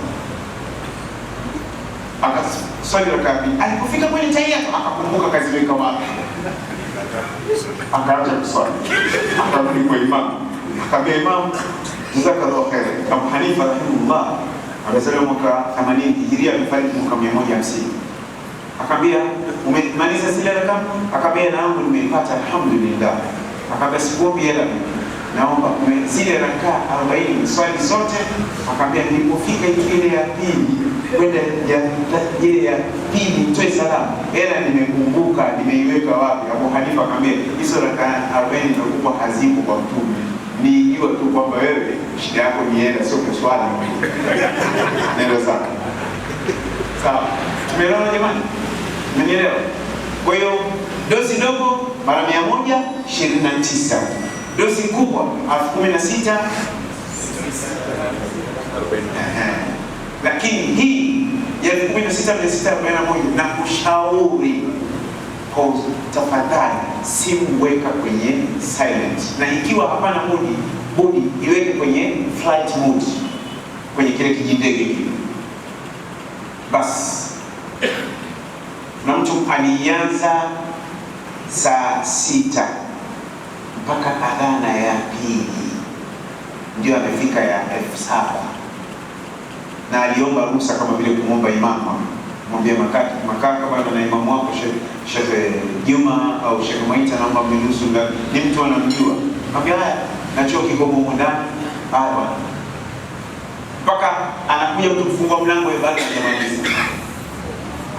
Akaswali rakaa ya pili. Alipofika kwenye tahiyatu akakumbuka kaziweka wapi. Akaacha kuswali. Akarudi kwa imamu. Akamwambia imamu, jazakallahu khair. Abu Hanifa rahimahullah amesema mwaka 80 Hijiria, amefariki mwaka 150. Akamwambia umemaliza zile rakaa? Akamwambia naam, nimeipata alhamdulillah. Akamwambia sikuombi hela, naomba zile rakaa 40 swali zote. Akamwambia nilipofika ile ya pili kwenda ile ya pili toe salamu, hela nimekumbuka nimeiweka wapi. Abu Hanifa akamwambia hizo rakaa 40 ndio hazipo kwa Mtume, nijua tu kwamba wewe shida yako ni hela, sio kuswali. Nenda zako. Sawa. Tumeelewana jamani? Mmenielewa? Kwa hiyo dozi ndogo mara 129, dozi kubwa 16,000. Lakini hii ya 16,641 na kushauri kwa tafadhali, simu weka kwenye silent, na ikiwa hapana budi iweke kwenye flight mode, kwenye kile kijindege kile. Basi na mtu alianza saa 6 mpaka adhana ya pili ndio amefika ya 7,000, na aliomba ruhusa kama vile kumwomba imamu, mwambie makaka bwana na imamu wako Sheikh Juma au Sheikh Maita, naomba mruhusu, ni mtu anamjua. Mwambie haya na chuo kiko huko ndani, haya bwana, mpaka anakuja mtu kufungua mlango ya baada ya kumaliza.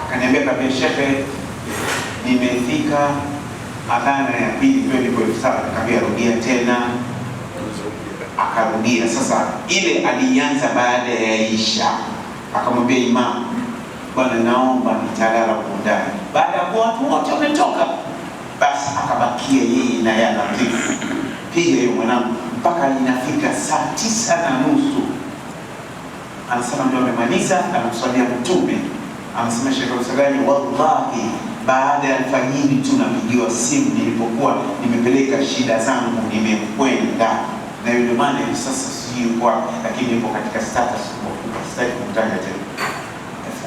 Akaniambia kabisa, Sheikh, nimefika adhana ya pili ndio nilipo 7,000. Nikamwambia rudia tena. Akarudia. Sasa ile alianza baada ya Isha. Akamwambia imamu, bwana naomba nitalala huko ndani. Baada ya watu wote wametoka, basi akabakia yeye na ya latif. Piga hiyo mwanangu mpaka inafika saa 9:30. Anasema ndio amemaliza, anamswalia Mtume. Anasema Sheikh Usagani, wallahi baada ya alfajiri tunapigiwa simu, nilipokuwa nimepeleka shida zangu nimekwenda na yule maana sasa sijui kwa, lakini nipo katika status kwa sitaki kumtaja tena.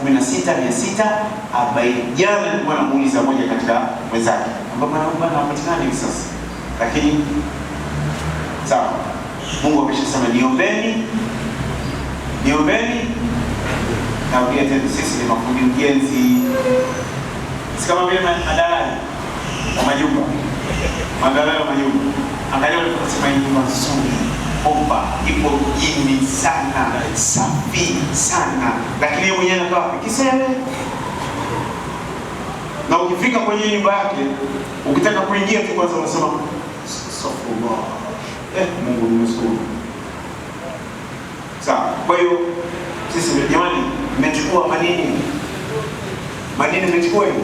16,640. Jana nilikuwa namuuliza moja katika wenzake ambapo anapatikana hivi sasa, lakini sawa, Mungu ameshasema niombeni na pia tena sisi ni mafundi ujenzi, si kama vile madalali wa majumba, angalia wanasema hii nyumba nzuri, bomba ipo mjini sana, safi sana, lakini yeye mwenyewe anakaa Kisele. Na ukifika kwenye nyumba yake, ukitaka kuingia tu kwanza unasema astaghfirullah, Mungu ni mzuri. Sawa, kwa hiyo sisi jamani, mmechukua madini mmechukua hivi.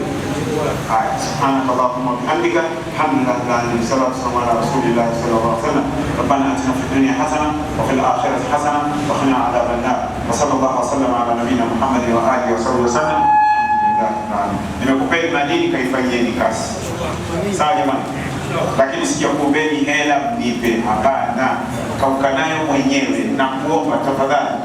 Haya, subhanakallahumma wa bihamdika, alhamdulillahi sallallahu ala rasulillah sallallahu alaihi wasallam, rabbana atina fid dunya hasana wa fil akhirati hasana wa qina adhaban nar, wa sallallahu wa sallama ala nabiyyina Muhammadin wa alihi wa sahbihi wasallam. Nimekupeni madini, kaifanyieni kazi. Sawa jamani, lakini sijakuombeni hela mnipe, hapana, kauka nayo mwenyewe na kuomba tafadhali.